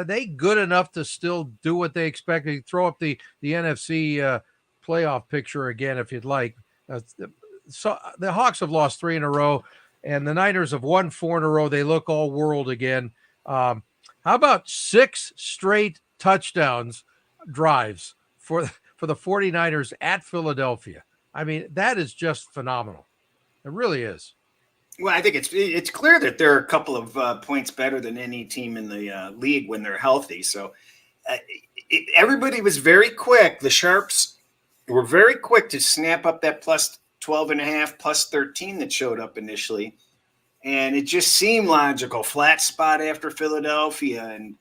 they good enough to still do what they expect? They throw up the NFC playoff picture again if you'd like. So the Hawks have lost 3 in a row, and the Niners have won 4 in a row. They look all world again. How about 6 straight touchdowns drives for the 49ers at Philadelphia? I mean, that is just phenomenal. It really is. Well, I think it's clear that they're a couple of points better than any team in the league when they're healthy. So everybody was very quick. The Sharps were very quick to snap up that plus 12.5, plus 13 that showed up initially. And it just seemed logical. Flat spot after Philadelphia. And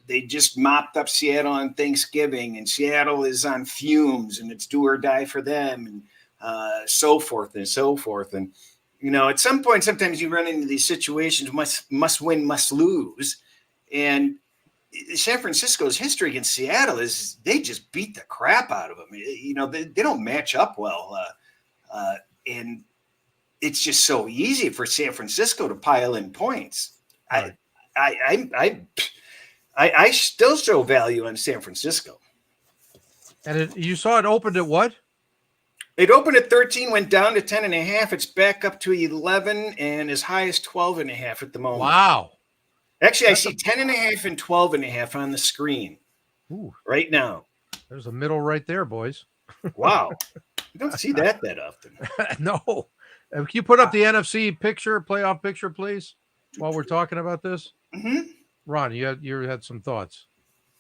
they just mopped up Seattle on Thanksgiving. And Seattle is on fumes. And it's do or die for them. And so forth and so forth. And, at some point, sometimes you run into these situations, must win, must lose. And San Francisco's history against Seattle is they just beat the crap out of them. They don't match up well. And it's just so easy for San Francisco to pile in points. Right. I still show value on San Francisco. And you saw it opened at what? It opened at 13, went down to 10.5. It's back up to 11 and as high as 12.5 at the moment. Wow. Actually, I see 10.5 and 12.5 on the screen. Ooh. Right now. There's a middle right there, boys. Wow. You don't see that often. No. Can you put up the NFC picture, playoff picture, please, while we're talking about this? Mm-hmm. Ron, you had some thoughts.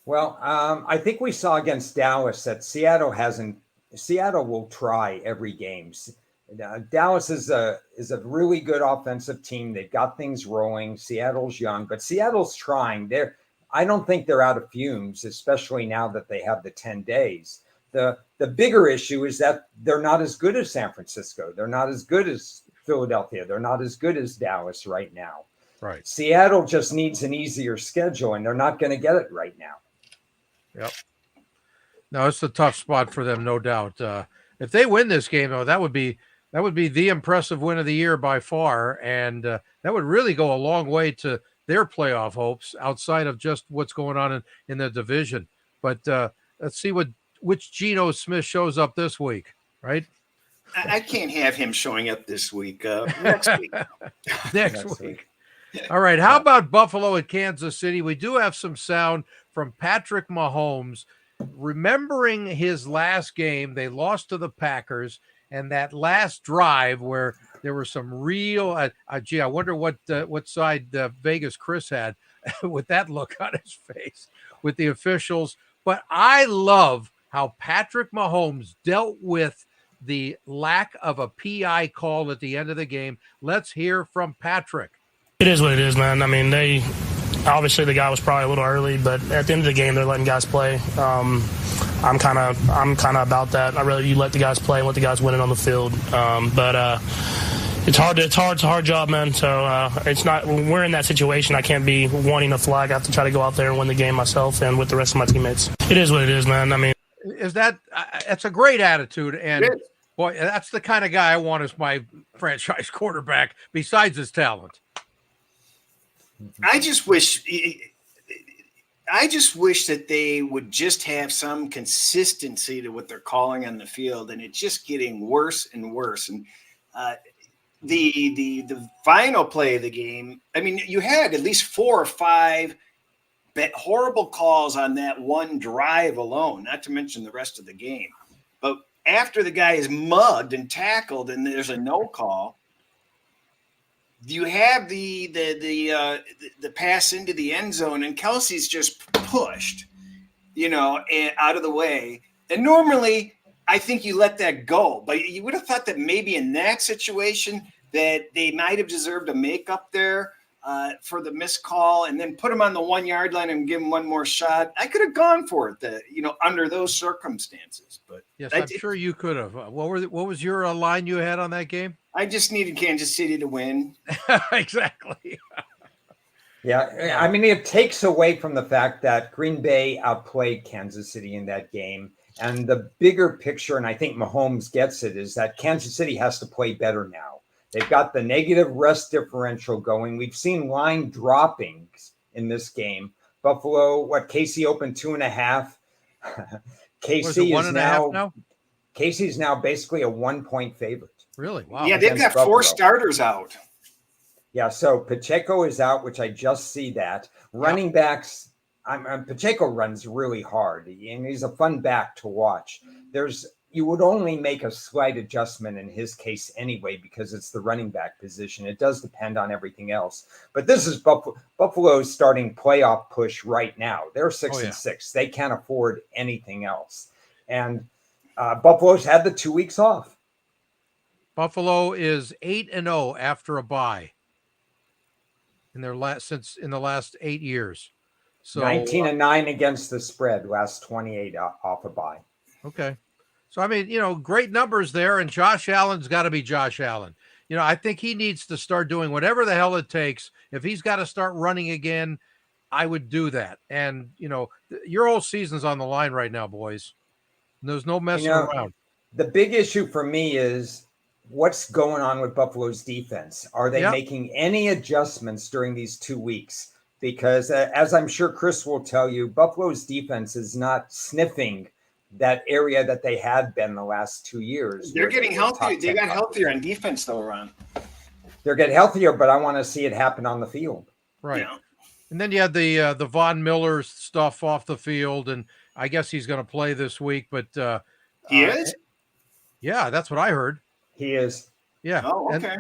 Well, I think we saw against Dallas that Seattle will try every game. Dallas is a really good offensive team. They've got things rolling. Seattle's young, but Seattle's trying. I don't think they're out of fumes, especially now that they have the 10 days. The bigger issue is that they're not as good as San Francisco. They're not as good as Philadelphia. They're not as good as Dallas right now. Right. Seattle just needs an easier schedule, and they're not going to get it right now. Yep. No, it's a tough spot for them, no doubt. If they win this game, though, that would be the impressive win of the year by far, and that would really go a long way to their playoff hopes outside of just what's going on in the division. But let's see which Geno Smith shows up this week, right? I can't have him showing up this week. Next week. Next week. All right. How about Buffalo at Kansas City? We do have some sound from Patrick Mahomes. Remembering his last game, they lost to the Packers, and that last drive where there were some real I wonder what side Vegas Cris had with that look on his face with the officials. But I love how Patrick Mahomes dealt with the lack of a PI call at the end of the game. Let's hear from Patrick. It is what it is, man. I mean, Obviously, the guy was probably a little early, but at the end of the game, they're letting guys play. I'm kind of about that. You let the guys play and let the guys win it on the field. But it's hard. It's a hard job, man. So it's not. When we're in that situation, I can't be wanting a flag. I have to try to go out there and win the game myself and with the rest of my teammates. It is what it is, man. I mean, that's a great attitude, and boy, that's the kind of guy I want as my franchise quarterback. Besides his talent, I just wish that they would just have some consistency to what they're calling on the field, and it's just getting worse and worse. And the final play of the game, I mean, you had at least 4 or 5 horrible calls on that one drive alone, not to mention the rest of the game. But after the guy is mugged and tackled and there's a no call, you have the pass into the end zone and Kelsey's just pushed, out of the way. And normally I think you let that go, but you would have thought that maybe in that situation that they might have deserved a makeup there for the missed call and then put him on the 1 yard line and give him one more shot. I could have gone for it, under those circumstances. But yes, I'm sure you could have. What was your line you had on that game? I just needed Kansas City to win. Exactly. Yeah, I mean, it takes away from the fact that Green Bay outplayed Kansas City in that game. And the bigger picture, and I think Mahomes gets it, is that Kansas City has to play better now. They've got the negative rest differential going. We've seen line droppings in this game. Buffalo, KC opened 2.5. KC is now Casey's now basically a 1-point favorite. Really? Wow. Yeah, they've got 4 starters out. Yeah, so Pacheco is out, which I just see that. Running backs, Pacheco runs really hard, and he's a fun back to watch. You would only make a slight adjustment in his case anyway, because it's the running back position. It does depend on everything else. But this is Buffalo's starting playoff push right now. They're 6-6. They can't afford anything else. And Buffalo's had the 2 weeks off. Buffalo is 8-0 after a bye in the last 8 years. So 19-9 against the spread, last 28 off a bye. Okay. So, I mean, great numbers there, and Josh Allen's got to be Josh Allen. I think he needs to start doing whatever the hell it takes. If he's got to start running again, I would do that. And, your whole season's on the line right now, boys. There's no messing around. The big issue for me is what's going on with Buffalo's defense. Are they making any adjustments during these 2 weeks? Because as I'm sure Cris will tell you, Buffalo's defense is not sniffing that area that they had been the last 2 years. They're getting healthier. They got healthier on defense, though, Ron. They're getting healthier, but I want to see it happen on the field. Right. Yeah. And then you had the Von Miller stuff off the field, and I guess he's going to play this week. But he is. Yeah, that's what I heard. He is. Yeah. Oh, okay.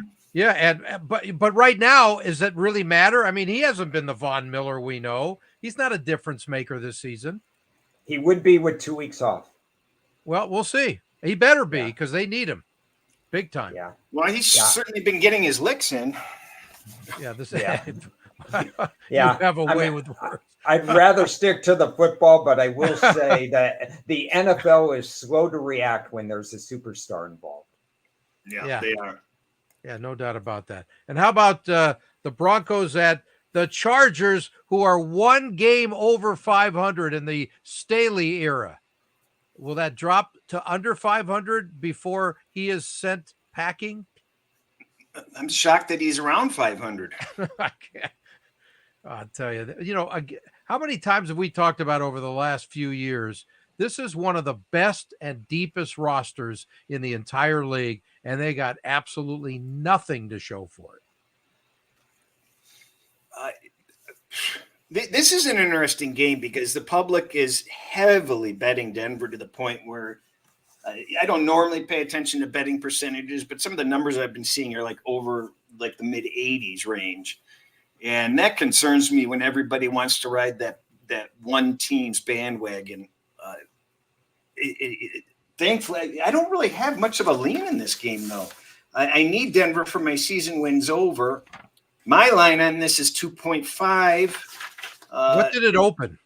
But right now, does it really matter? I mean, he hasn't been the Von Miller we know. He's not a difference maker this season. He would be with 2 weeks off. Well, we'll see. He better be, because they need him big time. Yeah. Well, he's certainly been getting his licks in. Yeah. You Yeah. have a way with words. I'd rather stick to the football, but I will say that the NFL is slow to react when there's a superstar involved. Yeah, they are. Yeah, no doubt about that. And how about the Broncos at the Chargers, who are 1 game over 500 in the Staley era? Will that drop to under 500 before he is sent packing? I'm shocked that he's around 500. I can't. I'll tell you, how many times have we talked about over the last few years? This is one of the best and deepest rosters in the entire league, and they got absolutely nothing to show for it. This is an interesting game because the public is heavily betting Denver to the point where I don't normally pay attention to betting percentages, but some of the numbers I've been seeing are over the mid 80s range. And that concerns me when everybody wants to ride that one team's bandwagon. Thankfully, I don't really have much of a lean in this game, though. I need Denver for my season wins over. My line on this is 2.5. What did it open?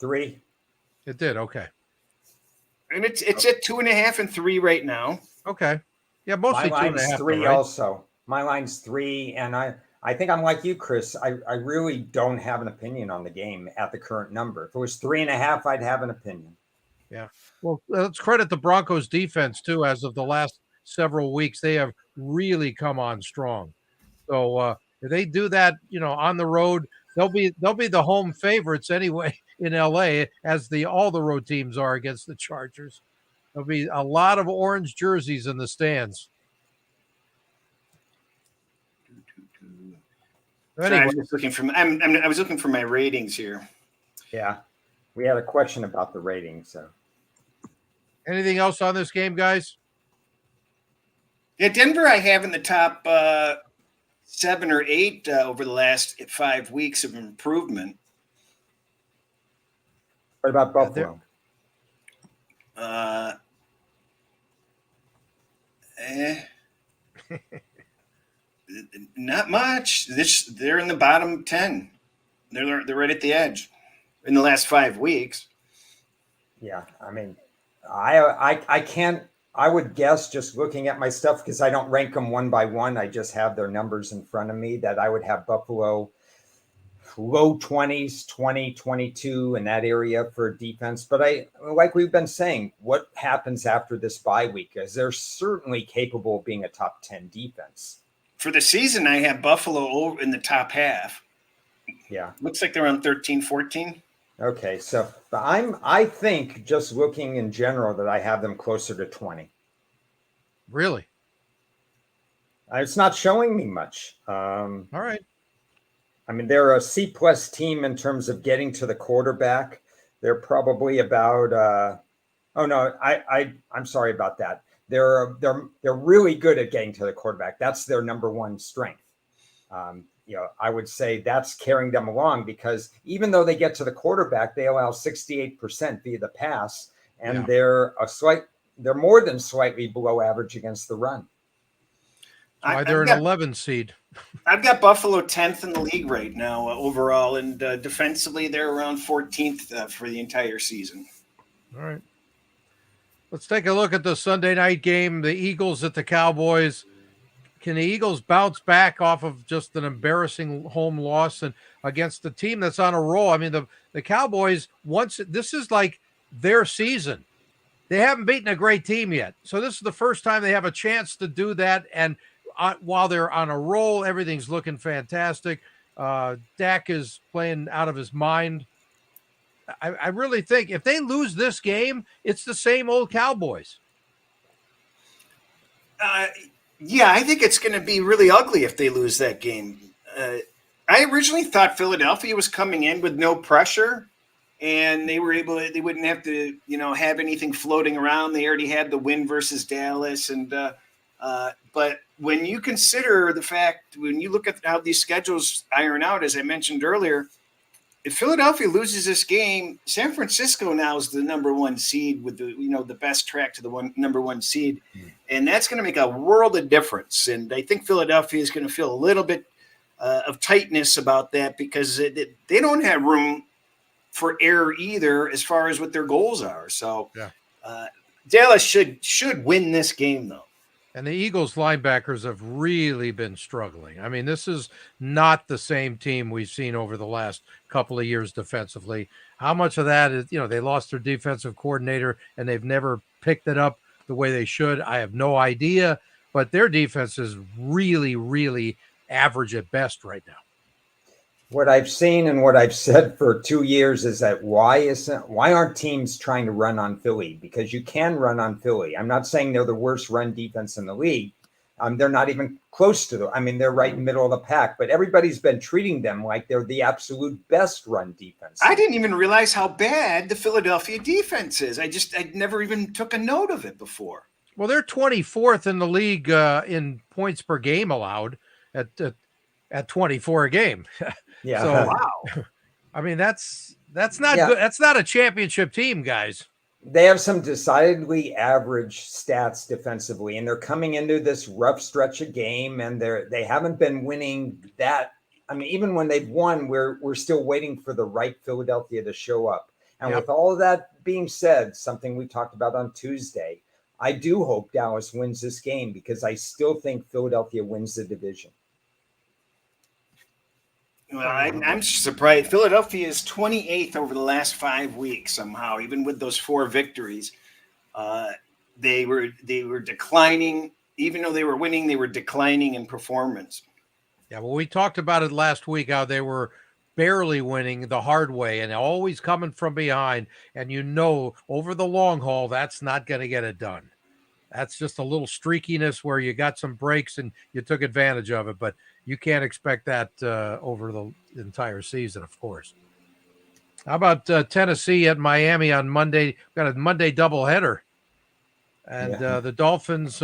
3. It did. Okay. And it's at 2.5 and 3 right now. Okay. Yeah, My mostly 2.5. line's 3 right? also. My line's 3, and I think I'm like you, Chris. I really don't have an opinion on the game at the current number. If it was 3.5, I'd have an opinion. Yeah. Well, let's credit the Broncos defense too. As of the last several weeks, they have really come on strong. So if they do that, on the road, they'll be the home favorites anyway in LA, as all the road teams are against the Chargers. There'll be a lot of orange jerseys in the stands. Sorry, I'm just looking for. I was looking for my ratings here. Yeah, we had a question about the ratings. So, anything else on this game, guys? Yeah, Denver, I have in the top 7 or 8 over the last 5 weeks of improvement. What about Buffalo? Not much. They're in the bottom 10. They're right at the edge in the last 5 weeks. Yeah, I mean, I can't. I would guess, just looking at my stuff, because I don't rank them one by one. I just have their numbers in front of me, that I would have Buffalo low 20s, 20, 22 in that area for defense. But like we've been saying, what happens after this bye week is they're certainly capable of being a top 10 defense. For the season, I have Buffalo over in the top half. Yeah. Looks like they're on 13, 14. Okay, so but I think, just looking in general, that I have them closer to 20. Really? It's not showing me much. All right. I mean, they're a C+ team in terms of getting to the quarterback. They're probably about. I'm sorry about that. They're really good at getting to the quarterback. That's their number one strength. I would say that's carrying them along, because even though they get to the quarterback, they allow 68% via the pass, and they're more than slightly below average against the run. That's why they're an 11 seed. I've got Buffalo 10th in the league right now overall, and defensively they're around 14th for the entire season. All right. Let's take a look at the Sunday night game, the Eagles at the Cowboys. Can the Eagles bounce back off of just an embarrassing home loss and against the team that's on a roll? I mean, the Cowboys, this is like their season. They haven't beaten a great team yet. So this is the first time they have a chance to do that. And while they're on a roll, everything's looking fantastic. Dak is playing out of his mind. I really think if they lose this game, it's the same old Cowboys. Yeah, I think it's going to be really ugly if they lose that game. I originally thought Philadelphia was coming in with no pressure, and they wouldn't have to, have anything floating around. They already had the win versus Dallas, but when you consider the fact, when you look at how these schedules iron out, as I mentioned earlier, if Philadelphia loses this game, San Francisco now is the number 1 seed with the best track to the number 1 seed. And that's going to make a world of difference. And I think Philadelphia is going to feel a little bit of tightness about that, because they don't have room for error either as far as what their goals are. So Dallas should win this game, though. And the Eagles linebackers have really been struggling. I mean, this is not the same team we've seen over the last couple of years defensively. How much of that is, they lost their defensive coordinator and they've never picked it up the way they should? I have no idea, but their defense is really, really average at best right now. What I've seen and what I've said for 2 years is that why aren't teams trying to run on Philly? Because you can run on Philly. I'm not saying they're the worst run defense in the league. They're not even close to them. I mean, they're right in the middle of the pack, but everybody's been treating them like they're the absolute best run defense. I didn't even realize how bad the Philadelphia defense is. I never even took a note of it before. Well, they're 24th in the league in points per game allowed at 24 a game. Yeah. So, wow. I mean, that's not good. That's not a championship team, guys. They have some decidedly average stats defensively, and they're coming into this rough stretch of game, and they haven't been winning that I mean, even when they've won, we're still waiting for the right Philadelphia to show up. And with all of that being said, something we talked about on Tuesday, I do hope Dallas wins this game because I still think Philadelphia wins the division. Well, I'm surprised. Philadelphia is 28th over the last 5 weeks somehow, even with those 4 victories. They were declining. Even though they were winning, they were declining in performance. Yeah, well, we talked about it last week, how they were barely winning the hard way and always coming from behind. And over the long haul, that's not going to get it done. That's just a little streakiness where you got some breaks and you took advantage of it. But you can't expect that over the entire season, of course. How about Tennessee at Miami on Monday? We've got a Monday doubleheader. And the Dolphins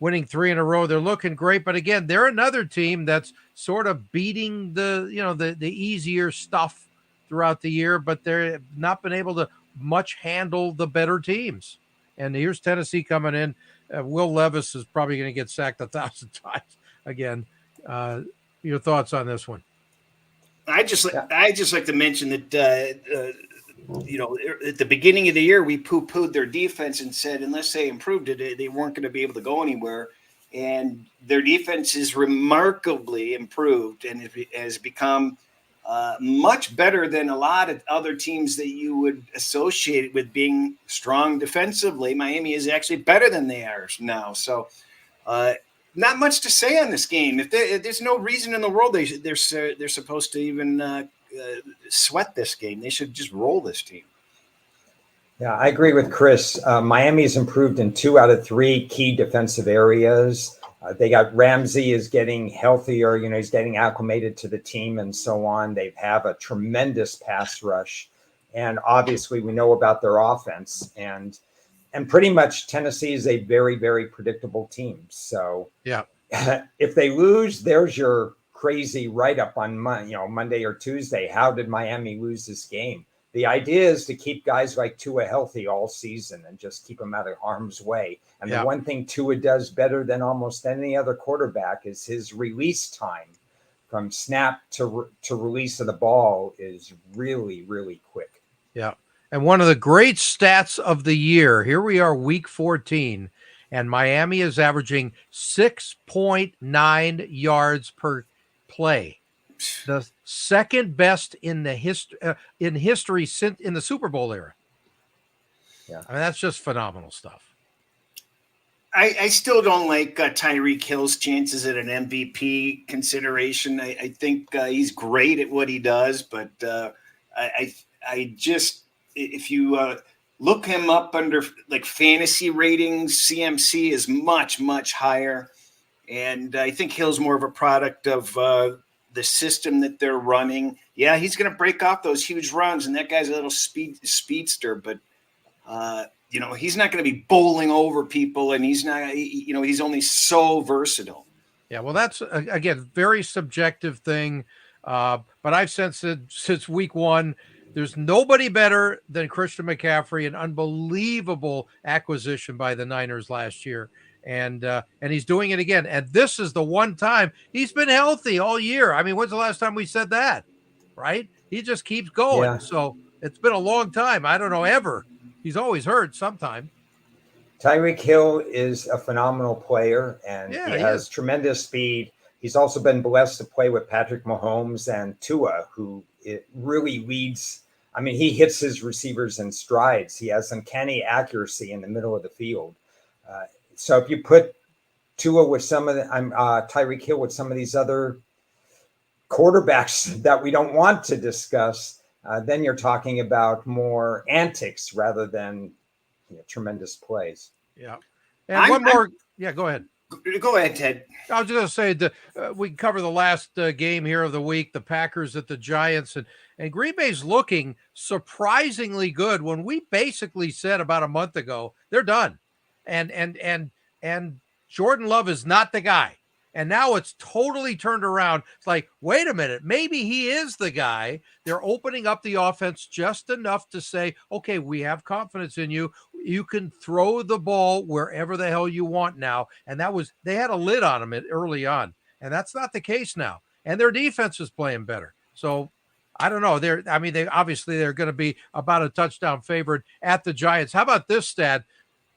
winning 3 in a row. They're looking great. But again, they're another team that's sort of beating the easier stuff throughout the year, but they're not been able to much handle the better teams. And here's Tennessee coming in. Will Levis is probably going to get sacked 1,000 times again. Your thoughts on this one? I just like to mention that at the beginning of the year we poo-pooed their defense and said unless they improved it, they weren't going to be able to go anywhere. And their defense is remarkably improved and it has become much better than a lot of other teams that you would associate with being strong defensively. Miami is actually better than they are now. So not much to say on this game. If there's no reason in the world they're supposed to even sweat this game. They should just roll this team. Yeah, I agree with Cris. Miami's improved in 2 out of 3 key defensive areas. They got Ramsey is getting healthier. He's getting acclimated to the team and so on. They have a tremendous pass rush. And obviously we know about their offense and pretty much Tennessee is a very, very predictable team. So yeah, if they lose, there's your crazy write-up on Monday or Tuesday. How did Miami lose this game? The idea is to keep guys like Tua healthy all season and just keep them out of harm's way. And the one thing Tua does better than almost any other quarterback is his release time from snap to release of the ball is really, really quick. Yeah. And one of the great stats of the year, here we are week 14, and Miami is averaging 6.9 yards per play. The second best in the history since in the Super Bowl era. Yeah, I mean that's just phenomenal stuff. I still don't like Tyreek Hill's chances at an MVP consideration. I think he's great at what he does, but I just if you look him up under like fantasy ratings, CMC is much, much higher, and I think Hill's more of a product of the system that they're running. Yeah, he's going to break off those huge runs, and that guy's a little speedster, but he's not going to be bowling over people, and he's not, he's only so versatile. Yeah, well, that's again very subjective thing, but I've sensed it since week 1. There's nobody better than Christian McCaffrey, an unbelievable acquisition by the Niners last year. And he's doing it again. And this is the one time he's been healthy all year. I mean, when's the last time we said that? Right? He just keeps going. Yeah. So it's been a long time. I don't know ever. He's always hurt sometime. Tyreek Hill is a phenomenal player, and he has tremendous speed. He's also been blessed to play with Patrick Mahomes and Tua, who it really leads. I mean, he hits his receivers in strides. He has uncanny accuracy in the middle of the field. So if you put Tua with some of Tyreek Hill with some of these other quarterbacks that we don't want to discuss, then you're talking about more antics rather than tremendous plays. Yeah. And one more. Yeah, go ahead. Go ahead, Ted. I was just going to say we can cover the last game here of the week, the Packers at the Giants, and Green Bay's looking surprisingly good when we basically said about a month ago they're done. And Jordan Love is not the guy. And now it's totally turned around. It's like, wait a minute, maybe he is the guy. They're opening up the offense just enough to say, okay, we have confidence in you. You can throw the ball wherever the hell you want now. And they had a lid on him early on. And that's not the case now. and their defense is playing better. So I don't know. They're going to be about a touchdown favorite at the Giants. How about this stat?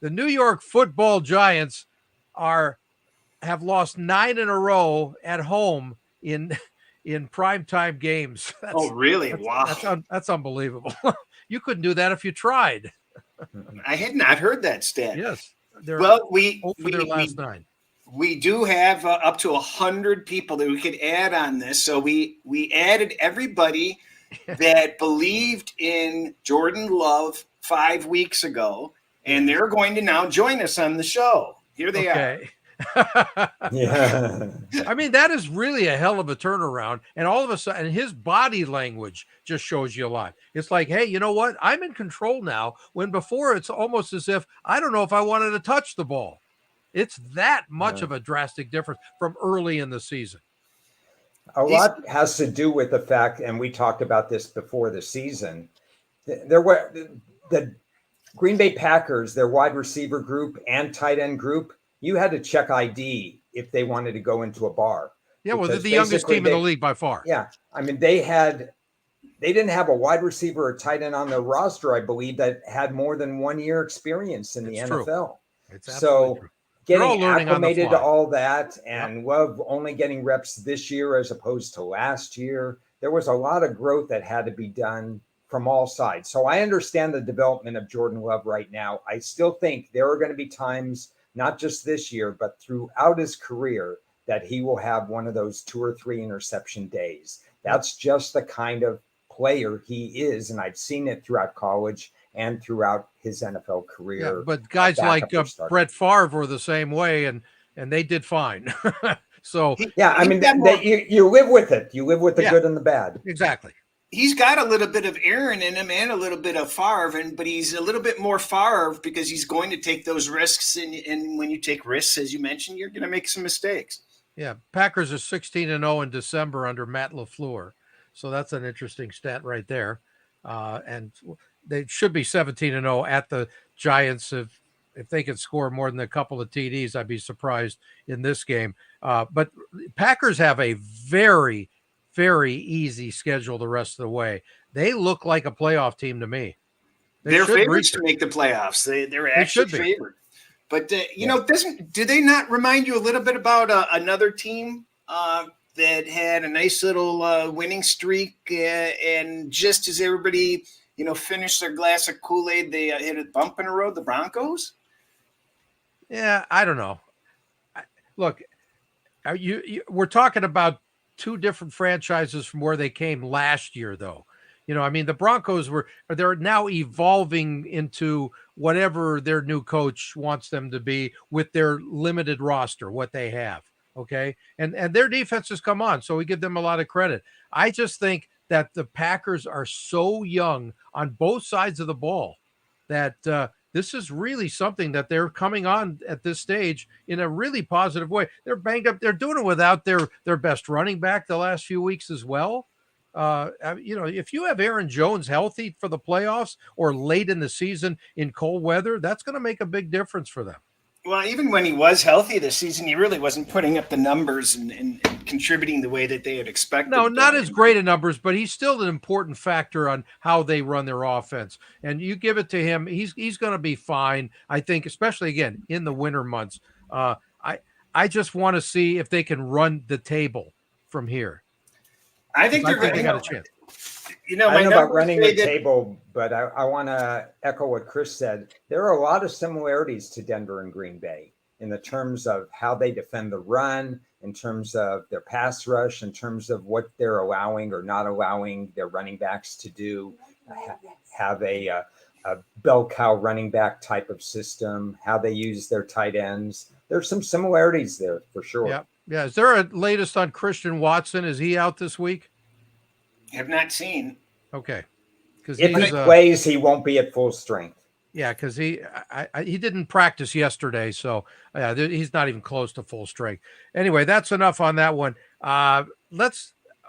The New York Football Giants have lost 9 in a row at home in primetime games. Really? Wow. That's unbelievable. You couldn't do that if you tried. I had not heard that stat. Yes. Their last 9. We do have up to 100 people that we could add on this. So we added everybody that believed in Jordan Love 5 weeks ago, and they're going to now join us on the show. Here they are. Yeah. I mean, that is really a hell of a turnaround. And all of a sudden, his body language just shows you a lot. It's like, hey, you know what? I'm in control now. When before it's almost as if I don't know if I wanted to touch the ball. It's that much of a drastic difference from early in the season. A lot has to do with the fact, and we talked about this before the season, there were the Green Bay Packers, their wide receiver group and tight end group, you had to check ID if they wanted to go into a bar. Yeah, well, they're the youngest team in the league by far. Yeah. I mean, they didn't have a wide receiver or tight end on their roster, I believe, that had more than 1 year experience in the NFL. It's absolutely true. Getting acclimated to all that, and Love only getting reps this year as opposed to last year, there was a lot of growth that had to be done from all sides. So I understand the development of Jordan Love right now. I still think there are going to be times, not just this year, but throughout his career, that he will have one of those 2 or 3 interception days. That's just the kind of player he is, and I've seen it throughout college and throughout his NFL career. Yeah, but guys like Brett Favre were the same way, and they did fine. So I mean, you live with it. You live with the good and the bad. Exactly. He's got a little bit of Aaron in him and a little bit of Favre, but he's a little bit more Favre because he's going to take those risks. And when you take risks, as you mentioned, you're going to make some mistakes. Yeah, Packers are 16-0 in December under Matt LaFleur. So that's an interesting stat right there. And they should be 17-0 at the Giants. If they could score more than a couple of TDs, I'd be surprised in this game. But Packers have a very, very easy schedule the rest of the way. They look like a playoff team to me. They're favorites to make the playoffs. They're actually favored. But, do they not remind you a little bit about another team that had a nice little winning streak, and just as everybody, finished their glass of Kool-Aid, they hit a bump in the road, the Broncos? Yeah, I don't know. Look, we're talking about 2 different franchises from where they came last year, though. I mean, the Broncos they're now evolving into whatever their new coach wants them to be with their limited roster, what they have. Okay. And their defense has come on, so we give them a lot of credit. I just think that the Packers are so young on both sides of the ball that this is really something that they're coming on at this stage in a really positive way. They're banged up. They're doing it without their best running back the last few weeks as well. If you have Aaron Jones healthy for the playoffs or late in the season in cold weather, that's going to make a big difference for them. Well, even when he was healthy this season, he really wasn't putting up the numbers and contributing the way that they had expected. No, not as great a numbers, but he's still an important factor on how they run their offense. And you give it to him, he's going to be fine, I think, especially, again, in the winter months. I just want to see if they can run the table from here. I think they got a chance. I don't know about running the table, but I want to echo what Cris said. There are a lot of similarities to Denver and Green Bay in the terms of how they defend the run, in terms of their pass rush, in terms of what they're allowing or not allowing their running backs to do, have a bell cow running back type of system, how they use their tight ends. There's some similarities there for sure. Yeah. Yeah. Is there a latest on Christian Watson? Is he out this week? Have not seen. Okay. Because if he plays, he won't be at full strength. Yeah, because he didn't practice yesterday, so he's not even close to full strength. Anyway, that's enough on that one.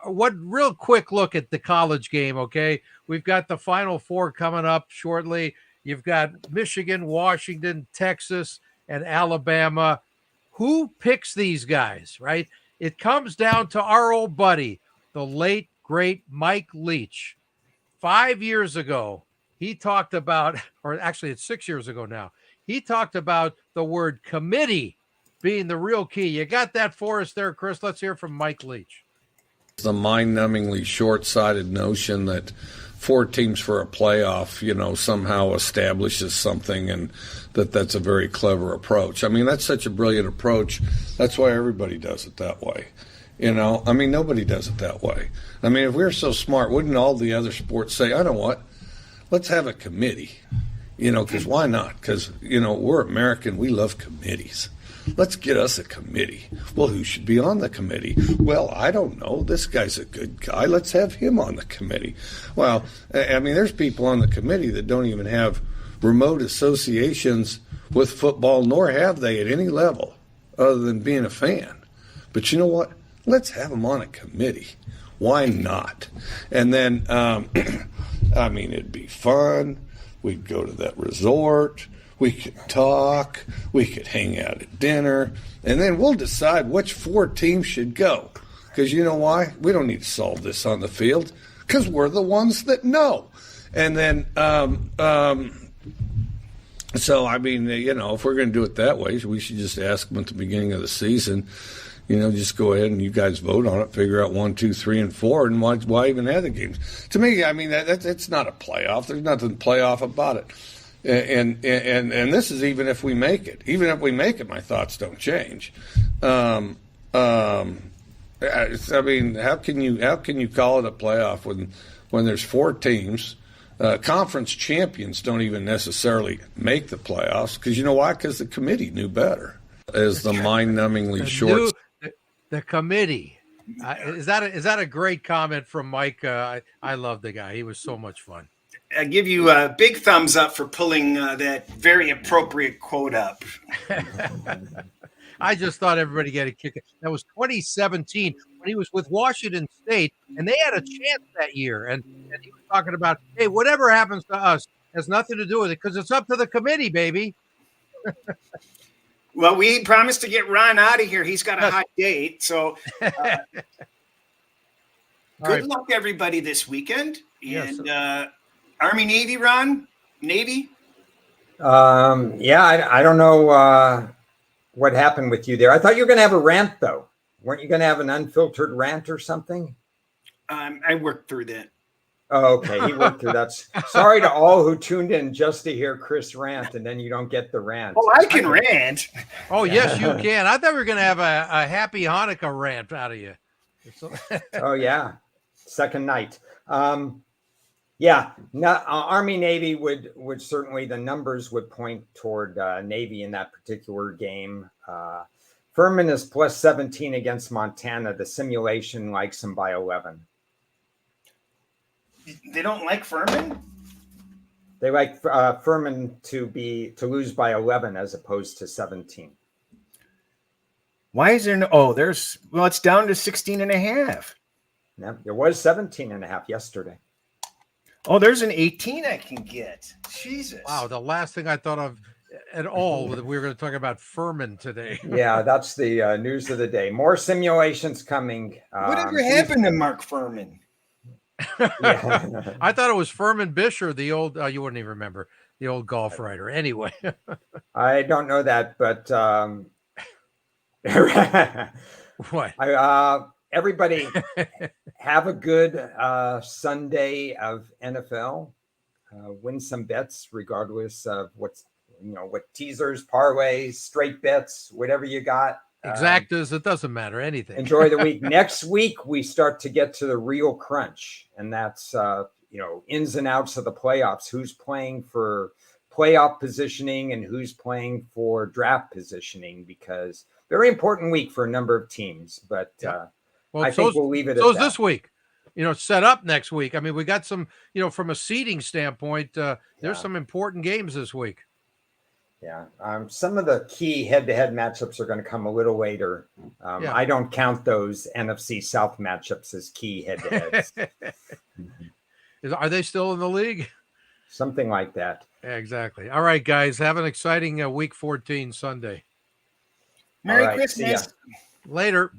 Real quick look at the college game, okay? We've got the Final Four coming up shortly. You've got Michigan, Washington, Texas, and Alabama. Who picks these guys, right? It comes down to our old buddy, the late, great Mike Leach. 5 years ago, he talked about, or actually it's 6 years ago now, he talked about the word committee being the real key. You got that for us there, Cris? Let's hear from Mike Leach. The mind-numbingly short-sighted notion that 4 teams for a playoff, somehow establishes something, and that's a very clever approach. I mean, that's such a brilliant approach. That's why everybody does it that way. Nobody does it that way. I mean, if we were so smart, wouldn't all the other sports say, I know what, let's have a committee, because why not? Because, we're American, we love committees. Let's get us a committee. Well, who should be on the committee? Well, I don't know. This guy's a good guy. Let's have him on the committee. Well, there's people on the committee that don't even have remote associations with football, nor have they at any level other than being a fan. But you know what? Let's have them on a committee. Why not? And then, it'd be fun. We'd go to that resort. We could talk, we could hang out at dinner, and then we'll decide which 4 teams should go. Because you know why? We don't need to solve this on the field, because we're the ones that know. And then, if we're going to do it that way, we should just ask them at the beginning of the season, just go ahead and you guys vote on it, figure out 1, 2, 3, and 4, and why even have the games? To me, that's not a playoff. There's nothing playoff about it. And this is even if we make it. Even if we make it, my thoughts don't change. How can you call it a playoff when there's 4 teams? Conference champions don't even necessarily make the playoffs, because you know why? Because the committee knew better. As the mind-numbingly short. The committee. Is that a great comment from Mike? I love the guy. He was so much fun. I give you a big thumbs up for pulling that very appropriate quote up. I just thought everybody get a kick. That was 2017 when he was with Washington State, and they had a chance that year. And he was talking about, hey, whatever happens to us has nothing to do with it because it's up to the committee, baby. Well, we promised to get Ron out of here. He's got a hot date. So good luck, everybody, this weekend. And Army, Navy, Ron? Navy? I don't know what happened with you there. I thought you were going to have a rant, though. Weren't you going to have an unfiltered rant or something? I worked through that. Oh, okay. He worked through that. Sorry to all who tuned in just to hear Cris rant, and then you don't get the rant. Oh, I can rant. Oh, yes, you can. I thought we were going to have a happy Hanukkah rant out of you. Oh, yeah. Second night. Army Navy would certainly, the numbers would point toward Navy in that particular game. Furman is plus 17 against Montana. The simulation likes them by 11. They don't like Furman? They like Furman to lose by 11 as opposed to 17. Why is there it's down to 16 and a half. Yeah, there was 17 and a half yesterday. Oh, there's an 18 I can get. Jesus. Wow, the last thing I thought of at all we were going to talk about Furman today. Yeah, that's the news of the day. More simulations coming. Whatever happened to Mark Furman? Yeah. I thought it was Furman Bisher, the old, you wouldn't even remember, the old golf writer. Anyway. I don't know that, but what? Everybody have a good Sunday of NFL. Win some bets, regardless of what teasers, parlays, straight bets, whatever you got. Exactas, it doesn't matter, anything. Enjoy the week. Next week, we start to get to the real crunch, and that's ins and outs of the playoffs. Who's playing for playoff positioning and who's playing for draft positioning? Because very important week for a number of teams. But I think we'll leave it at that. So this week, set up next week. I mean, we got some, from a seeding standpoint, there's some important games this week. Yeah. Some of the key head-to-head matchups are going to come a little later. I don't count those NFC South matchups as key head-to-heads. Are they still in the league? Something like that. Yeah, exactly. All right, guys. Have an exciting Week 14 Sunday. Merry Christmas. Later.